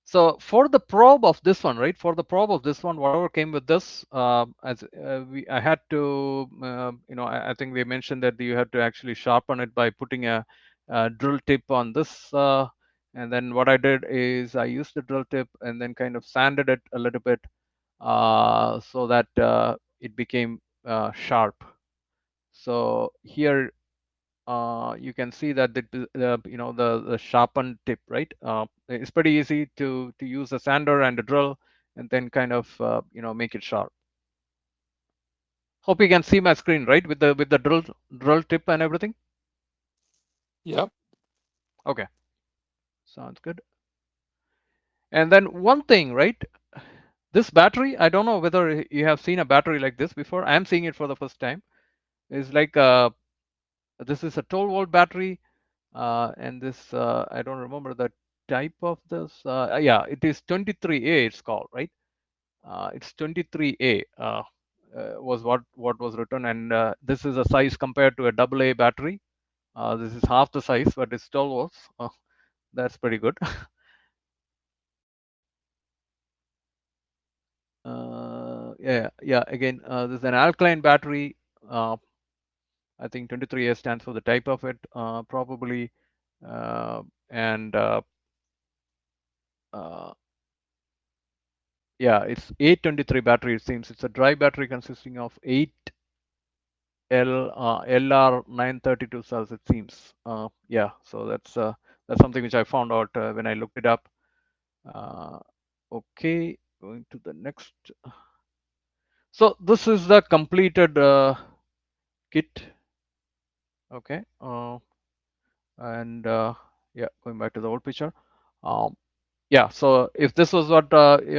So for the probe of this one, right? For the probe of this one, whatever came with this, I had to, I think they mentioned that you had to actually sharpen it by putting a drill tip on this. And then what I did is I used the drill tip and then kind of sanded it a little bit, so that it became sharp. So here you can see that the sharpened tip, right? It's pretty easy to use a sander and a drill and then kind of make it sharp. Hope you can see my screen, right, with the drill tip and everything. Yep. Okay, sounds good. And then one thing, right? This battery, I don't know whether you have seen a battery like this before. I'm seeing it for the first time. It's like this is a 12-volt battery. And this, I don't remember the type of this. Yeah, it is 23A, it's called, right? It's 23A was what was written. And this is a size compared to a AA battery. This is half the size, but it's 12 volts. That's pretty good. Yeah, again, this is an alkaline battery. I think 23A stands for the type of it, probably. And yeah, it's 823 battery. It seems it's a dry battery consisting of 8 LR932 cells. It seems. Yeah, so that's something which I found out when I looked it up. Okay, going to the next. So this is the completed kit. Okay, and yeah, going back to the old picture. Yeah, so if this was what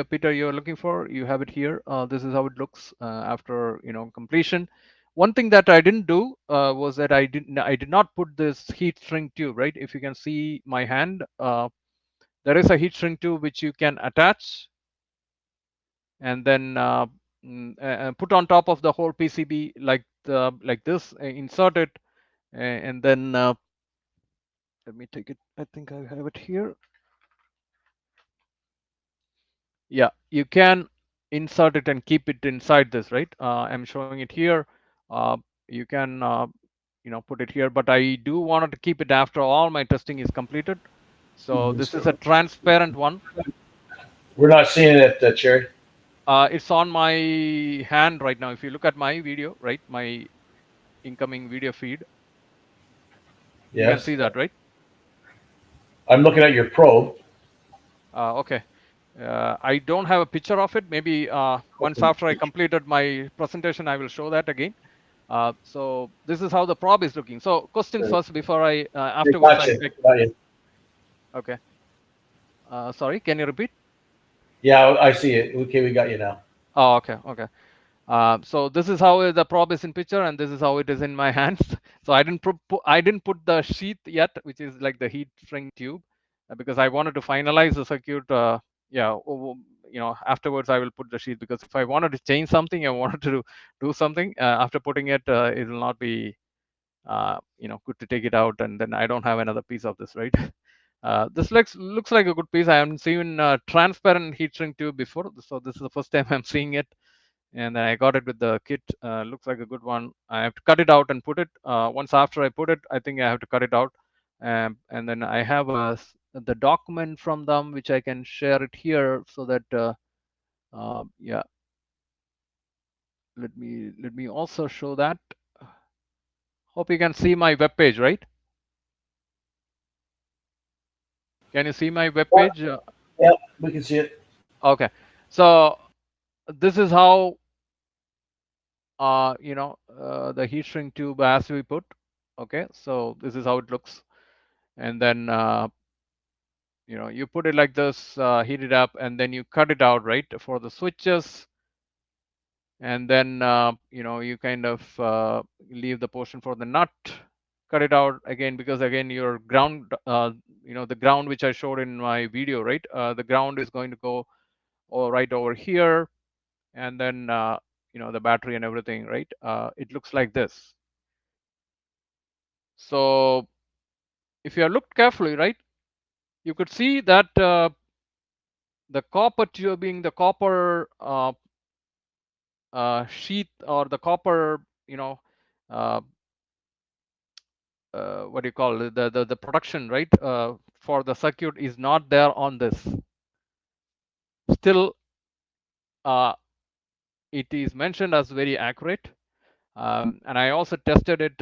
Peter you're looking for, you have it here. This is how it looks after completion. One thing that I didn't do was that I did not put this heat shrink tube, right? If you can see my hand, there is a heat shrink tube which you can attach and then put on top of the whole PCB like this, insert it, and then let me take it. I think I have it here. Yeah, you can insert it and keep it inside this, right? I'm showing it here. You can put it here, but I do want to keep it after all my testing is completed. So this is a transparent one. We're not seeing it, Cherry. It's on my hand right now. If you look at my video, right, my incoming video feed, you can see that, right? I'm looking at your probe. Okay. I don't have a picture of it. Maybe once after I completed my presentation, I will show that again. So this is how the probe is looking. So questions first before I afterwards. Okay. Sorry, can you repeat? Yeah, I see it. Okay, we got you now. Oh, okay, okay. So this is how the probe is in picture, and this is how it is in my hands. So I didn't put the sheath yet, which is like the heat shrink tube, because I wanted to finalize the circuit. Afterwards I will put the sheath, because if I wanted to change something, I wanted to do something after putting it, it will not be good to take it out, and then I don't have another piece of this, right? This looks like a good piece. I haven't seen transparent heat shrink tube before, so this is the first time I'm seeing it. And then I got it with the kit. Looks like a good one. I have to cut it out and put it. Once after I put it, I think I have to cut it out. And then I have the document from them, which I can share it here, so that yeah. Let me also show that. Hope you can see my web page, right? Can you see my web page? Yeah, we can see it. Okay, so this is how the heat shrink tube as we put. Okay, so this is how it looks, and then you put it like this, heat it up, and then you cut it out, right, for the switches, and then you kind of leave the portion for the nut, cut it out again, because again your ground, the ground which I showed in my video, right, the ground is going to go right over here, and then the battery and everything, right, it looks like this. So if you look carefully, right, you could see that the copper tubing, the copper sheath, or the copper, what do you call it, the production, right, for the circuit is not there on this. Still, it is mentioned as very accurate. And I also tested it,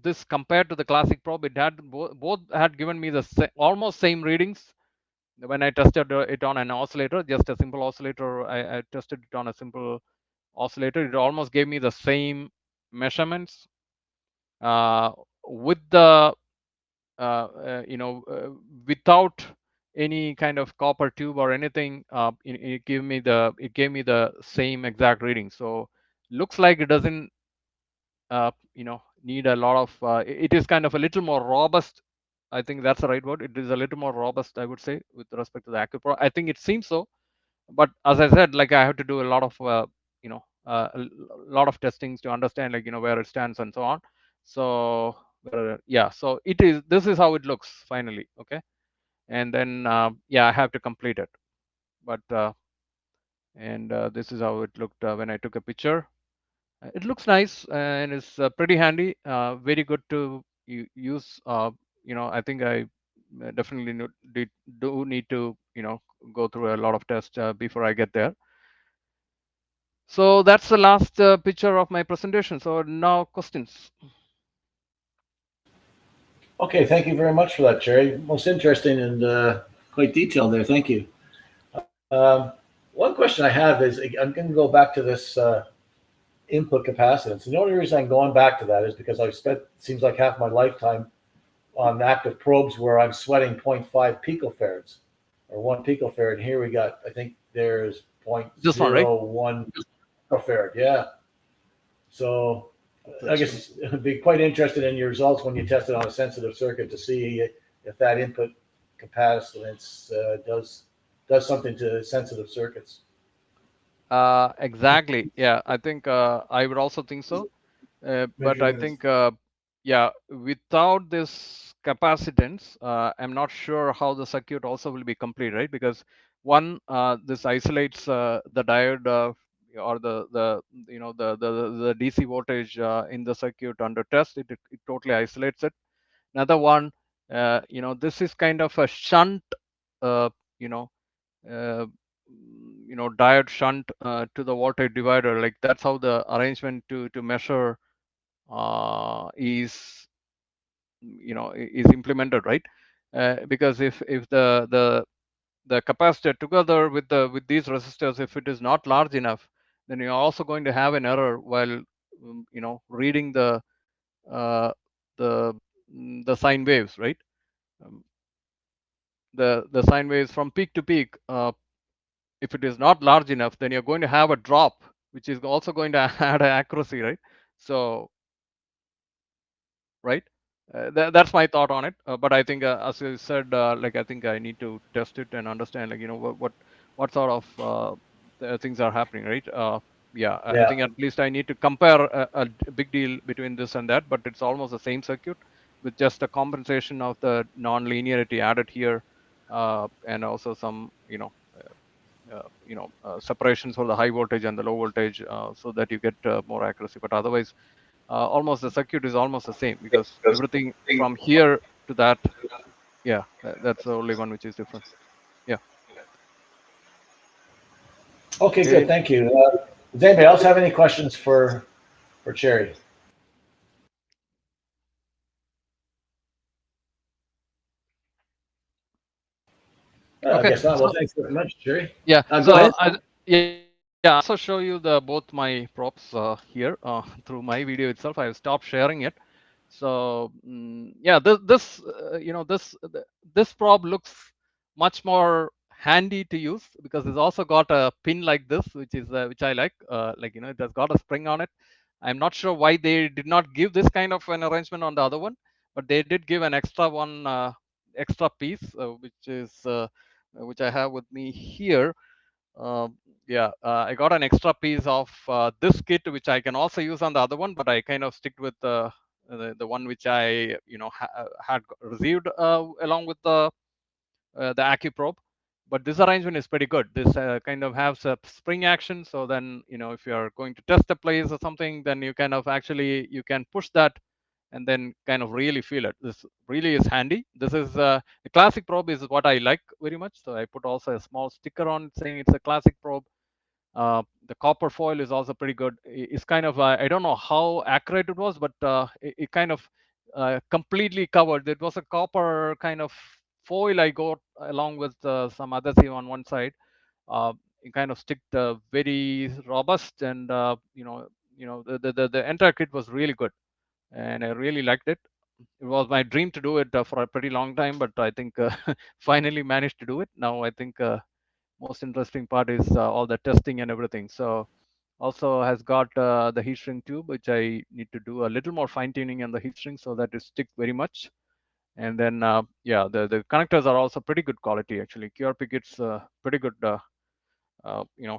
this compared to the classic probe. It had both had given me the almost same readings. When I tested it on an oscillator, just a simple oscillator, I tested it on a simple oscillator. It almost gave me the same measurements with the without any kind of copper tube or anything. It gave me the same exact reading. So looks like it doesn't need a lot of. It is kind of a little more robust. I think that's the right word. It is a little more robust, I would say, with respect to the Accuprobe. I think it seems so, but as I said, like I have to do a lot of a lot of testings to understand, like where it stands and so on. So yeah, so this is how it looks finally. Okay, and then yeah, I have to complete it, but and this is how it looked when I took a picture. It looks nice and it's pretty handy, very good to use. I think I definitely do need to go through a lot of tests before I get there. So that's the last picture of my presentation. So now questions. Okay, thank you very much for that, Jerry. Most interesting and quite detailed there. Thank you. One question I have is, I'm going to go back to this input capacitance. And the only reason I'm going back to that is because I've spent, seems like half my lifetime on active probes where I'm sweating 0.5 picofarads. or 1 picofarad. Here we got, I think there's This one, right? 0.01 picofarad. Yeah. So I guess it'd be quite interested in your results when you test it on a sensitive circuit to see if that input capacitance does something to sensitive circuits. Exactly. Yeah, I think I would also think so. But I think, yeah, without this capacitance, I'm not sure how the circuit also will be complete, right? Because one, this isolates the diode or the the DC voltage in the circuit under test. It totally isolates it. Another one, this is kind of a shunt, you know, uh, diode shunt to the voltage divider. Like that's how the arrangement to measure is implemented, right? Because if the capacitor together with these resistors, if it is not large enough, then you're also going to have an error while reading uh, the the sine waves, right? Um, the sine waves from peak to peak. If it is not large enough, then you're going to have a drop, which is also going to add accuracy, right? So, right, that's my thought on it. But I think, as you said, like I think I need to test it and understand, like what sort of things are happening, right? Yeah, I think at least I need to compare a big deal between this and that, but it's almost the same circuit with just a compensation of the non-linearity added here, and also some separations for the high voltage and the low voltage, so that you get more accuracy. But otherwise, almost the circuit is almost the same, because everything from here to that, yeah, that's the only one which is different. Yeah. Okay, good. Thank you. Does anybody else have any questions for Cherry? Okay. I guess not. Well, thanks very much, Cherry. Yeah. Go ahead. I also show you both my props here through my video itself. I have stopped sharing it. So yeah, this prop looks much more handy to use, because it's also got a pin like this, which I like. It has got a spring on it. I'm not sure why they did not give this kind of an arrangement on the other one, but they did give an extra piece, which I have with me here. I got an extra piece of this kit, which I can also use on the other one, but I kind of stick with the one which I had received along with the Accuprobe. But this arrangement is pretty good. This kind of has a spring action, so then if you are going to test a place or something, then you kind of actually you can push that and then kind of really feel it. This really is handy. This is the classic probe is what I like very much. So I put also a small sticker on it saying it's a classic probe. The copper foil is also pretty good. It's kind of, I don't know how accurate it was, but it kind of completely covered. It was a copper kind of foil I got along with some adhesive on one side. It kind of sticked very robust, and the entire kit was really good, and I really liked it. It was my dream to do it for a pretty long time, but I think finally managed to do it. Now I think most interesting part is all the testing and everything. So also has got the heat shrink tube, which I need to do a little more fine tuning on the heat shrink so that it stick very much. And then the connectors are also pretty good quality actually. QRP gets pretty good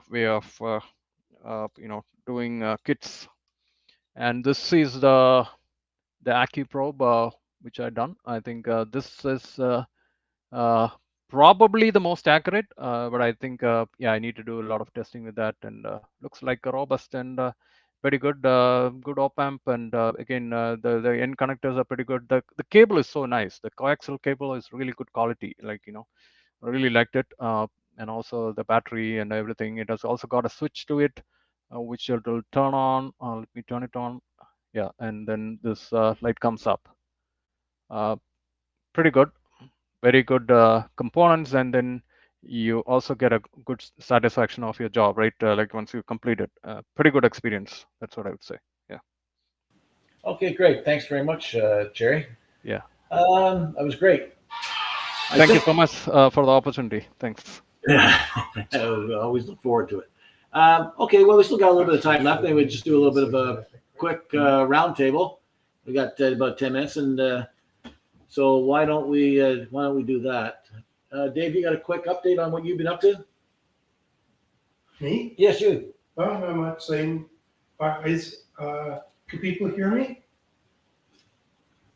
way of doing kits. And this is the Accuprobe which I done. I think this is probably the most accurate, but I think I need to do a lot of testing with that, and looks like a robust and pretty good good op amp. And again, the end connectors are pretty good. The cable is so nice. The coaxial cable is really good quality. I really liked it. And also the battery and everything. It has also got a switch to it, which it will turn on. Let me turn it on. Yeah, and then this light comes up. Pretty good, very good components, and then you also get a good satisfaction of your job, right? Like once you complete it, pretty good experience. That's what I would say. Yeah. Okay, great. Thanks very much, Jerry. Yeah. That was great. Thank you so much for the opportunity. Thanks. Yeah, I always look forward to it. Okay, well, we still got a little bit of time left. Maybe we just do a little bit of a quick roundtable. We got about 10 minutes, and so why don't we do that? Dave, you got a quick update on what you've been up to? Me? Yes, you. Well, I'm not saying, can people hear me?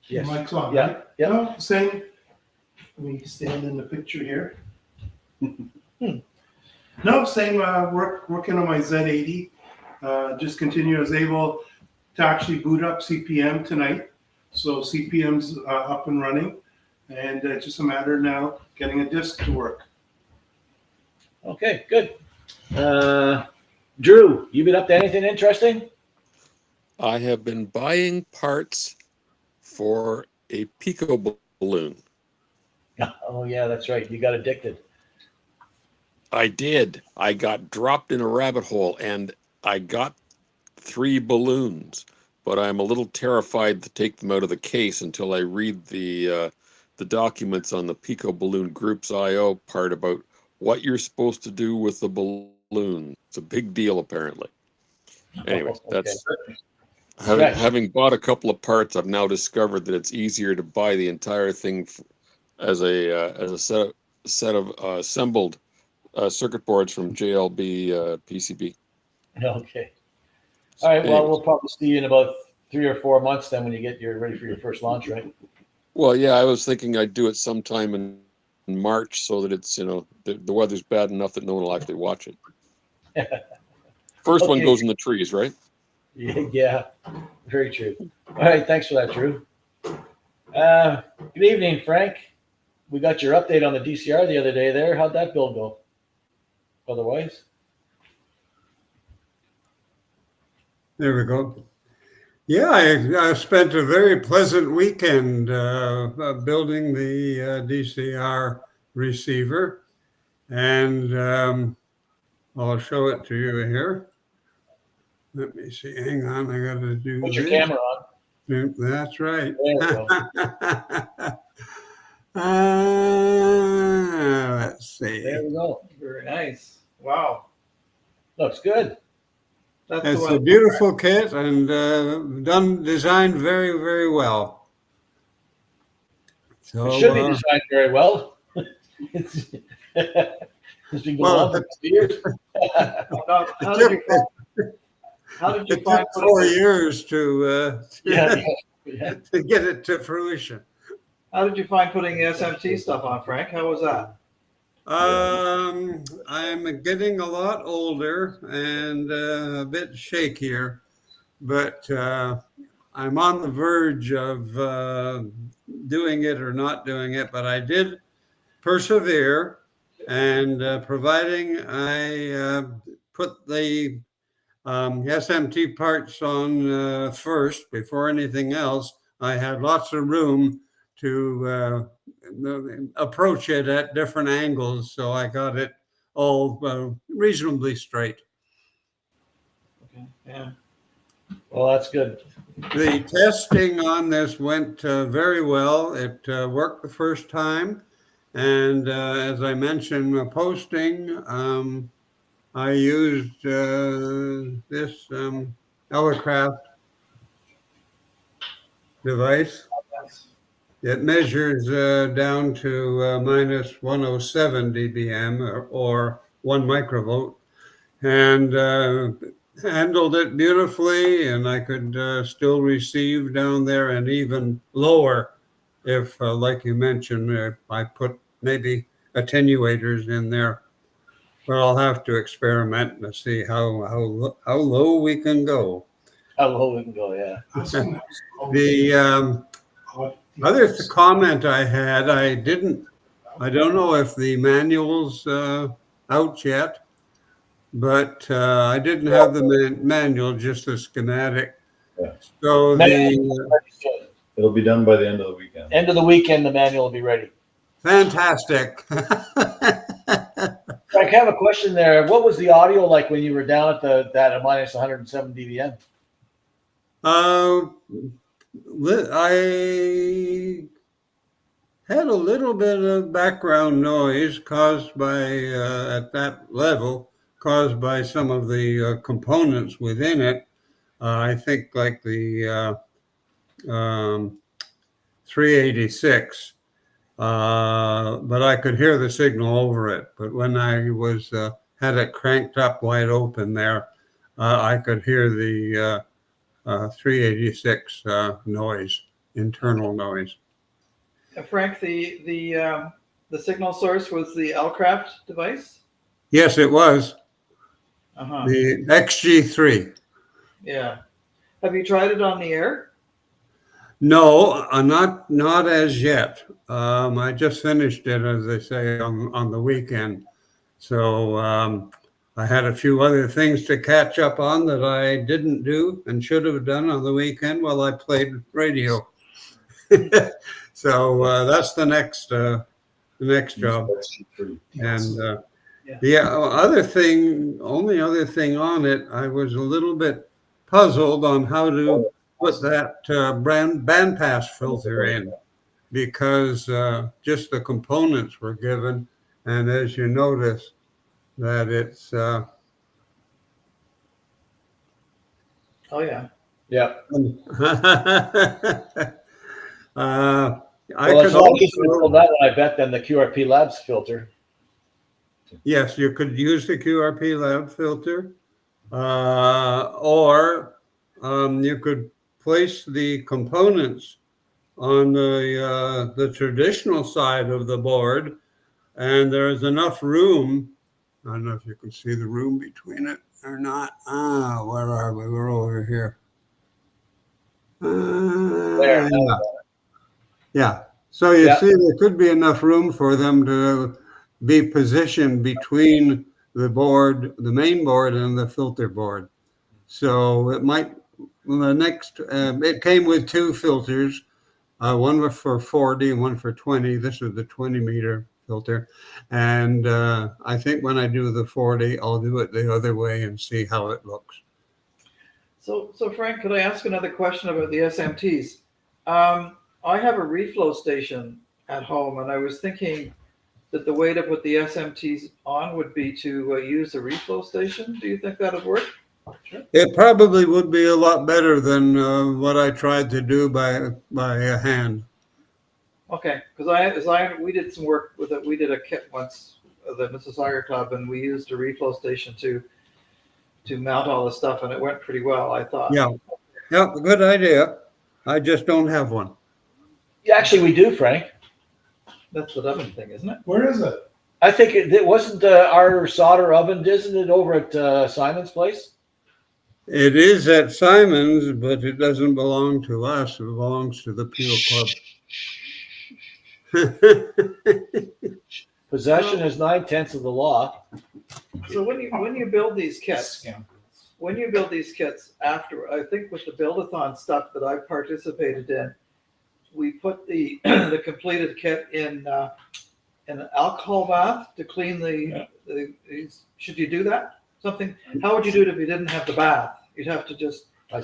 Yes. Mic's on, Yeah, right? yeah. No, saying, let me stand in the picture here. No, same, working on my Z80. Just continue. I was able to actually boot up CPM tonight. So CPM's up and running. And it's just a matter now getting a disk to work. Okay, good. Drew, you been up to anything interesting? I have been buying parts for a pico balloon. Oh, yeah, that's right. You got addicted. I did. I got dropped in a rabbit hole and I got 3 balloons, but I'm a little terrified to take them out of the case until I read the documents on the Pico Balloon Group's IO part about what you're supposed to do with the balloon. It's a big deal, apparently. Anyway, that's having bought a couple of parts. I've now discovered that it's easier to buy the entire thing as a set of assembled circuit boards from JLB PCB. Okay. All right. Well, we'll probably see you in about 3 or 4 months then when you get ready for your first launch, right? Well, yeah, I was thinking I'd do it sometime in March so that it's, the weather's bad enough that no one will actually watch it. First one goes in the trees, right? Yeah, very true. All right. Thanks for that, Drew. Good evening, Frank. We got your update on the DCR the other day there. How'd that build go? Otherwise? There we go. Yeah, I spent a very pleasant weekend building the DCR receiver, and I'll show it to you here. Let me see. Hang on, I got to do Put this. your camera on. That's right. There we go. Let's see. There we go. Very nice. Wow. Looks good. It's a beautiful kit and designed very, very well. So, it should be designed very well. It's been going on for 2 years. How did you it find took 4 years to get it to fruition. How did you find putting the SMT stuff on, Frank? How was that? I'm getting a lot older and a bit shakier, but I'm on the verge of doing it or not doing it, but I did persevere, and providing I put the SMT parts on first before anything else, I had lots of room to approach it at different angles, so I got it all reasonably straight. Okay. Yeah. Well, that's good. The testing on this went very well. It worked the first time, and as I mentioned, posting, I used this Accuprobe device. It measures down to minus 107 dBm or 1 microvolt, and handled it beautifully, and I could still receive down there and even lower if, like you mentioned, I put maybe attenuators in there. But I'll have to experiment and see how low we can go. How low we can go, yeah. The other comment I had, I don't know if the manual's out yet, but I didn't have the manual, just the schematic. Yeah. So it'll be done by the end of the weekend. End of the weekend, the manual will be ready. Fantastic. I have a question there. What was the audio like when you were down at that minus 107 dBm? had a little bit of background noise caused by, at that level, caused by some of the components within it. I think like the 386, but I could hear the signal over it. But when I was had it cranked up wide open there, I could hear the 386 noise, internal noise. Frank, the signal source was the Lcraft device? Yes, it was Uh-huh. the XG3. Yeah. Have you tried it on the air? No, not as yet. I just finished it, as they say, on the weekend. So I had a few other things to catch up on that I didn't do and should have done on the weekend while I played radio. So that's the next job. And the only other thing on it, I was a little bit puzzled on how to put that bandpass filter in, because just the components were given, and as you notice, that it's Oh, yeah. Yeah. I Well, it's could a lot easier to also, build that one, I bet, than the QRP Labs filter. yes, you could use the QRP lab filter, or you could place the components on the traditional side of the board, and there's enough room. I don't know if you can see the room between it or not. Where are we? We're over here. There. Yeah. So you Yeah. see, there could be enough room for them to be positioned between the board, the main board, and the filter board. So it might, it came with two filters. One was for 40 and one for 20. This is the 20 meter filter. And I think when I do the 40, I'll do it the other way and see how it looks. So Frank, could I ask another question about the SMTs? I have a reflow station at home, and I was thinking that the way to put the SMTs on would be to use the reflow station. Do you think that would work? It probably would be a lot better than what I tried to do by hand. Okay, because we did some work with it. We did a kit once, the Mississauga Club, and we used a reflow station to mount all the stuff, and it went pretty well, I thought. Yeah, good idea. I just don't have one. Yeah, actually, we do, Frank. That's the oven thing, isn't it? Where is it? I think it wasn't our solder oven, isn't it, over at Simon's place? It is at Simon's, but it doesn't belong to us. It belongs to the Peel Club. Possession is 9/10 of the law. So when you build these kits, after, I think with the buildathon stuff that I participated in, we put the the completed kit in an alcohol bath to clean the. Should you do that? How would you do it if you didn't have the bath? You'd have to just. I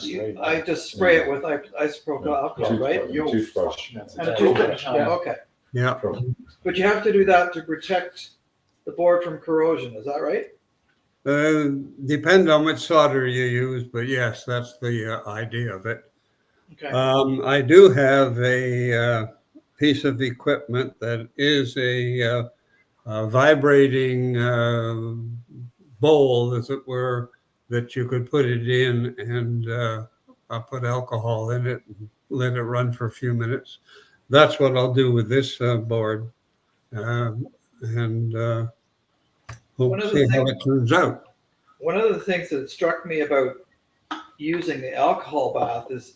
just spray it with isopropyl alcohol, right? Toothbrush. And a toothbrush. Yeah. Okay. Yeah. But you have to do that to protect the board from corrosion. Is that right? Depend on which solder you use, but yes, that's the idea of it. Okay. I do have a piece of equipment that is a vibrating bowl, as it were, that you could put it in, and I'll put alcohol in it and let it run for a few minutes. That's what I'll do with this board, and we'll see how it turns out. One of the things that struck me about using the alcohol bath is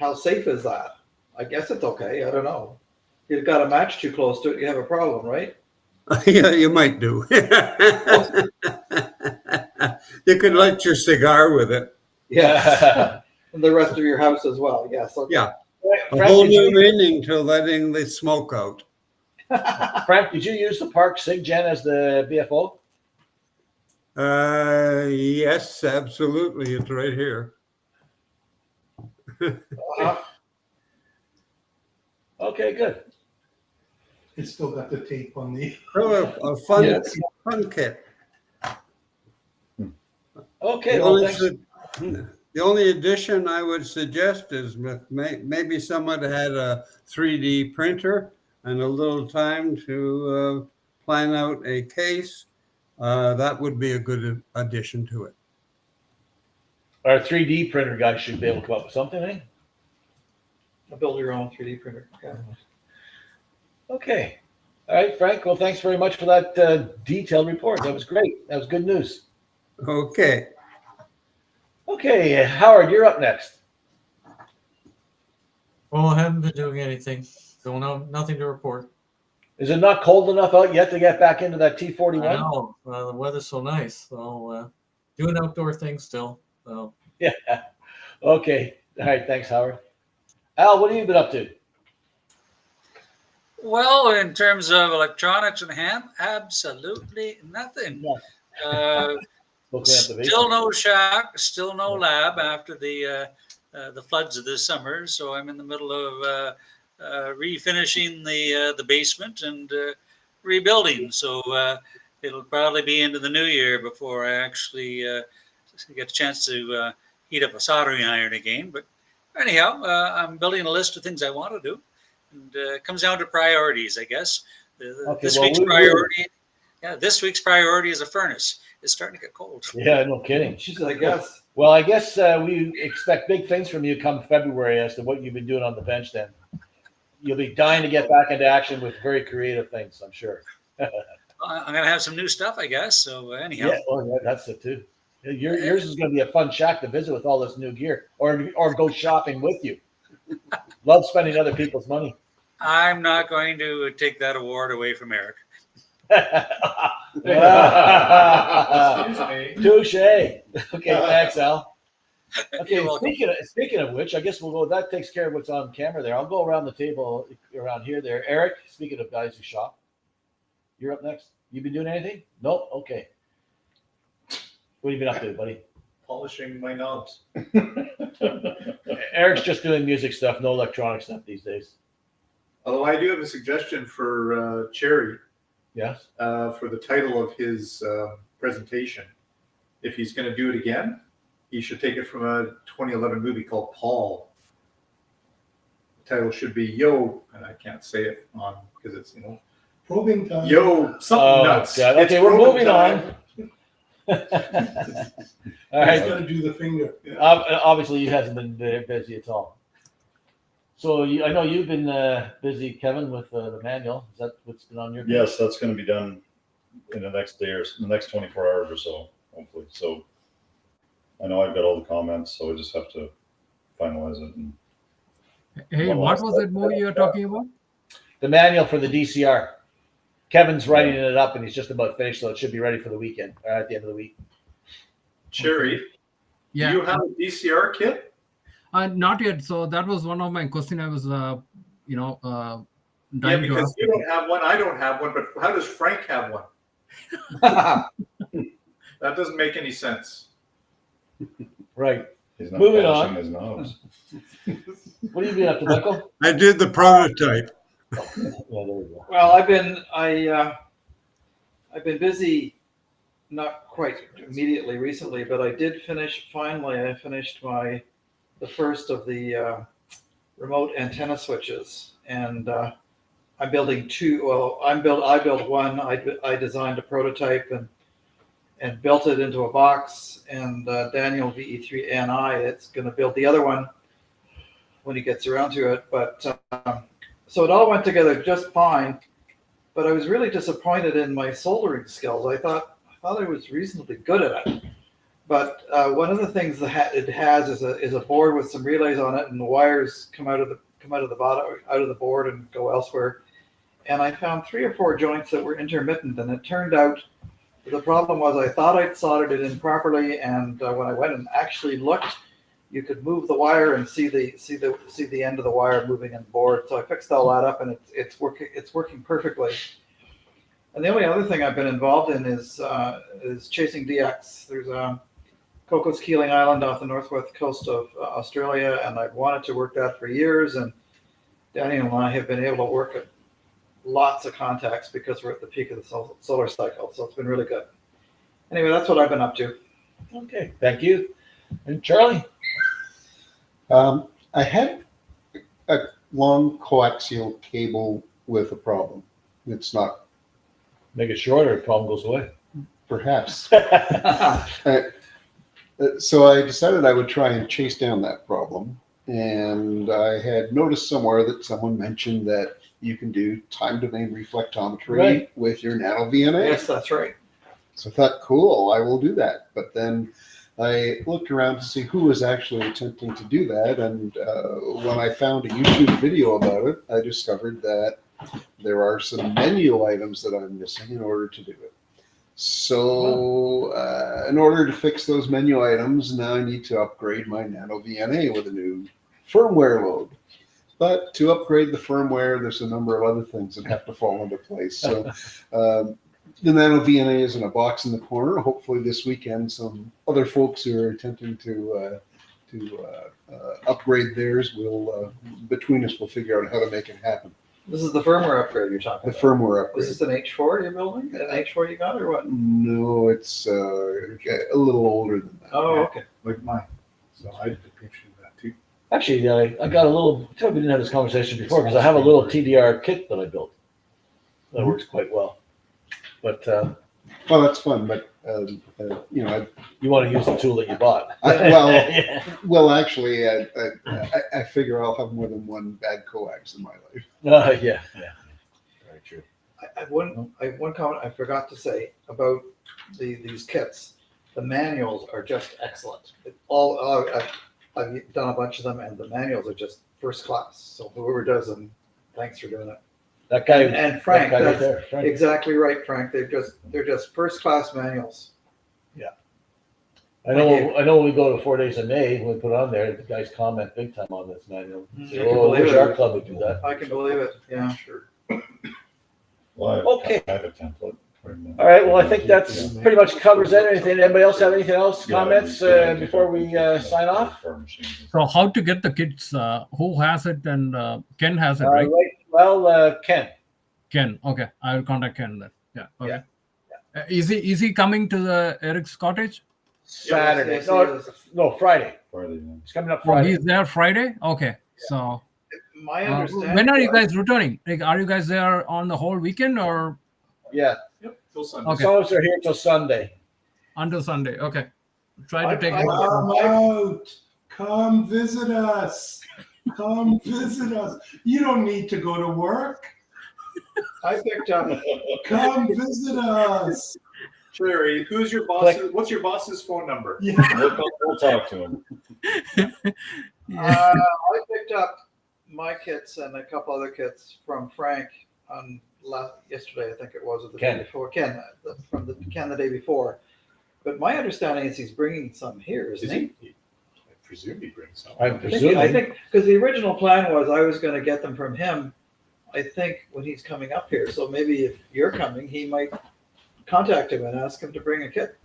how safe is that? I guess it's okay. I don't know. You've got a match too close to it, you have a problem, right? Yeah, you might do. You could light your cigar with it. Yes. And the rest of your house as well. Yes. Okay. Yeah. Frank, A whole new meaning to letting the smoke out. Frank, did you use the Park SigGen as the BFO? Yes, absolutely. It's right here. Okay, good. It's still got the tape on the. So a fun, Yes. fun kit. Okay, The well, only, thanks. the only addition I would suggest is maybe someone had a 3D printer and a little time to plan out a case. That would be a good addition to it. Our 3D printer guy should be able to come up with something, eh? Build your own 3D printer. Yeah. Okay. All right, Frank. Well, thanks very much for that detailed report. That was great. That was good news. Okay. Okay, Howard, you're up next. Well, I haven't been doing anything, so nothing to report. Is it not cold enough out yet to get back into that I T41? know, the weather's so nice, so doing outdoor things still. So Yeah. Okay. All right. Thanks, Howard. Al, what have you been up to? Well, in terms of electronics and hand, absolutely nothing. We'll clean up the Still basement. no shack, still no lab after the floods of this summer. So I'm in the middle of refinishing the basement and rebuilding. So it'll probably be into the new year before I actually get a chance to heat up a soldering iron again. But anyhow, I'm building a list of things I want to do. And it comes down to priorities, I guess. This week's priority is a furnace. It's starting to get cold. Yeah, no kidding. Jeez, I guess. Well, I guess we expect big things from you come February as to what you've been doing on the bench then. You'll be dying to get back into action with very creative things, I'm sure. I'm going to have some new stuff, I guess. So anyhow. Yeah, well, yeah, that's it too. Yours is going to be a fun shack to visit with all this new gear or go shopping with you. Love spending other people's money. I'm not going to take that award away from Eric. Touche. Okay, thanks, Al. Okay, You're welcome. speaking of which, I guess we'll go. That takes care of what's on camera there. I'll go around the table around here. There, Eric. Speaking of guys who shop, you're up next. You been doing anything? Nope. Okay. What have you been up to, buddy? Polishing my knobs. Eric's just doing music stuff, no electronic stuff these days. Although I do have a suggestion for Cherry. Yes. For the title of his presentation. If he's going to do it again, he should take it from a 2011 movie called Paul. The title should be Yo, and I can't say it on because it's, Probing time. Yo, something nuts. God. It's Okay, we're probing moving time. on. All right. He's got to do the finger. Yeah. Obviously, you hasn't been very busy at all. So I know you've been busy, Kevin, with the manual. Is that what's been on your? Yes, that's going to be done in the next day or the next 24 hours or so, hopefully. So I know I've got all the comments, so I just have to finalize it. And hey, what was that movie you're talking about? The manual for the DCR. Kevin's writing it up, and he's just about finished, so it should be ready for the weekend, at the end of the week. Cherry, Yeah. do you have a DCR kit? Not yet. So that was one of my question. I was, dying Yeah, to because ask. you don't have one, I don't have one, but how does Frank have one? That doesn't make any sense. Right. he's not Moving polishing on. his knobs. What have you been up to, Michael? I did the prototype. Yeah, there we go. Well, I've been busy, not quite immediately recently, but I did finally I finished the first of the remote antenna switches, and I'm building two. Well, I built one. I designed a prototype and built it into a box, and Daniel VE3NI, it's going to build the other one when he gets around to it. But so it all went together just fine, but I was really disappointed in my soldering skills. I thought I was reasonably good at it. But one of the things that it has is a board with some relays on it, and the wires come out of the bottom, out of the board and go elsewhere. And I found 3 or 4 joints that were intermittent, and it turned out the problem was I thought I'd soldered it in properly, and when I went and actually looked, you could move the wire and see the end of the wire moving in the board. So I fixed all that up, and it's working perfectly. And the only other thing I've been involved in is chasing DX. There's Cocos Keeling Island off the northwest coast of Australia, and I've wanted to work that for years. And Daniel and I have been able to work it lots of contacts because we're at the peak of the solar cycle. So it's been really good. Anyway, that's what I've been up to. Okay, thank you. And Charlie? I had a long coaxial cable with a problem. It's not, Make it shorter, the problem goes away. perhaps. So I decided I would try and chase down that problem. And I had noticed somewhere that someone mentioned that you can do time domain reflectometry Right. with your nano VNA. Yes, that's right. So I thought, cool, I will do that. But then I looked around to see who was actually attempting to do that. And when I found a YouTube video about it, I discovered that there are some menu items that I'm missing in order to do it. So in order to fix those menu items, now I need to upgrade my nano VNA with a new firmware load. But to upgrade the firmware, there's a number of other things that have to fall into place. So the nano VNA is in a box in the corner. Hopefully this weekend, some other folks who are attempting to upgrade theirs will, between us, we'll figure out how to make it happen. This is the firmware upgrade you're talking The about. firmware upgrade. Is this an H4 you're building? An H4 you got or what? No, it's a little older than that. Oh, okay. Like mine. So I'd be interested in that too. Actually, I got a little, I we didn't have this conversation before because I have a little TDR kit that I built. That works quite well. But Well, that's fun, but you know, you want to use the tool that you bought. Yeah. Well, actually, I figure I'll have more than one bad coax in my life. Yeah. Very true. I have one comment I forgot to say about these kits. The manuals are just excellent. I've done a bunch of them, and the manuals are just first class. So whoever does them, thanks for doing it. That guy And Frank, that guy that's right there, Frank. exactly right, Frank. They're just first class manuals. I know when we go to 4 days in May, when we put it on there, the guys comment big time on this manual. I So, can believe wish it. our club would do that. I can believe it. Yeah, sure. Well, Okay. I have a template. All right, well, I think that's pretty much covers it. Anybody else have anything else, comments before we sign off? So how to get the kits? Who has it? And Ken has it, right? Well, Ken. Ken. Okay, I will contact Ken then. Yeah. Okay. Is he coming to the Eric's cottage? Saturday. Yes, No, Friday. Friday, yeah. It's coming up Oh, Friday. he's there Friday. Okay. So My understanding. when are you guys returning? Like, are you guys there on the whole weekend or Yeah. Yep, till Sunday. Okay. Some of us are here till Sunday. until Sunday? Okay. Try to take I- it. Come out. Come visit us. Come visit us. You don't need to go to work. I picked up. Come visit us. Jerry, who's your boss? Click. What's your boss's phone number? Yeah. We'll talk to him. I picked up my kits and a couple other kits from Frank on yesterday, I think it was, or the Ken. day before. Ken, Ken the day before. But my understanding is he's bringing some here, isn't Is he? he? I presume he brings some. I'm I presuming. think because the original plan was I was going to get them from him. I think when he's coming up here, so maybe if you're coming, he might contact him and ask him to bring a kit.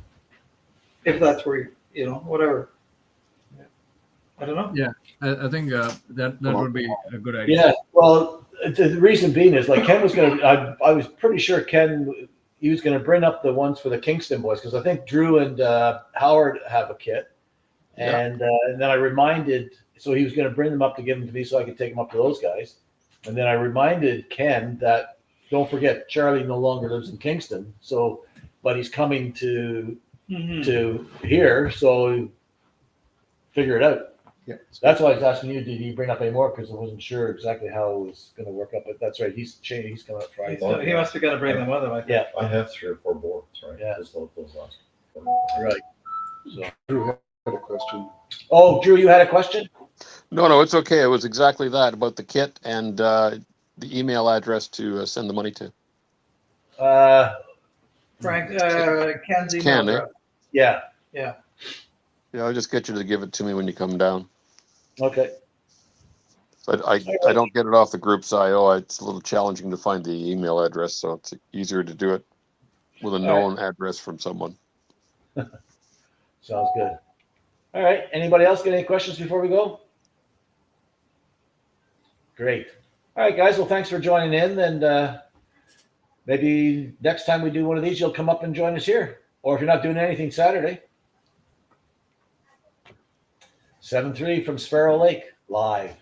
If that's where whatever. I don't know. Yeah, I think that would be a good idea. Yeah, well, the reason being is like Ken was going to, I was pretty sure he was going to bring up the ones for the Kingston boys because I think Drew and Howard have a kit. And then I reminded, so he was going to bring them up to give them to me so I could take them up to those guys. And then I reminded Ken that don't forget Charlie no longer lives in Kingston, so but he's coming to here, so figure it out. Yeah. That's why I was asking you, did he bring up any more? Because I wasn't sure exactly how it was going to work up. But that's right, he's coming up Friday. He must be going to bring them with him. I think. Yeah. I have 3 or 4 boards, right? Yeah. Just load those last. Right. So. Drew had a question. Oh, Drew, you had a question? No, it's okay. It was exactly that about the kit and the email address to send the money to. Frank, Ken's email Ken, address. Yeah. Yeah. Yeah, I'll just get you to give it to me when you come down. Okay. But I don't get it off the group's IO. It's a little challenging to find the email address, so it's easier to do it with a known address from someone. Sounds good. All right. Anybody else got any questions before we go? Great. All right, guys. Well, thanks for joining in, and maybe next time we do one of these, you'll come up and join us here. Or if you're not doing anything Saturday. 7-3 from Sparrow Lake, live.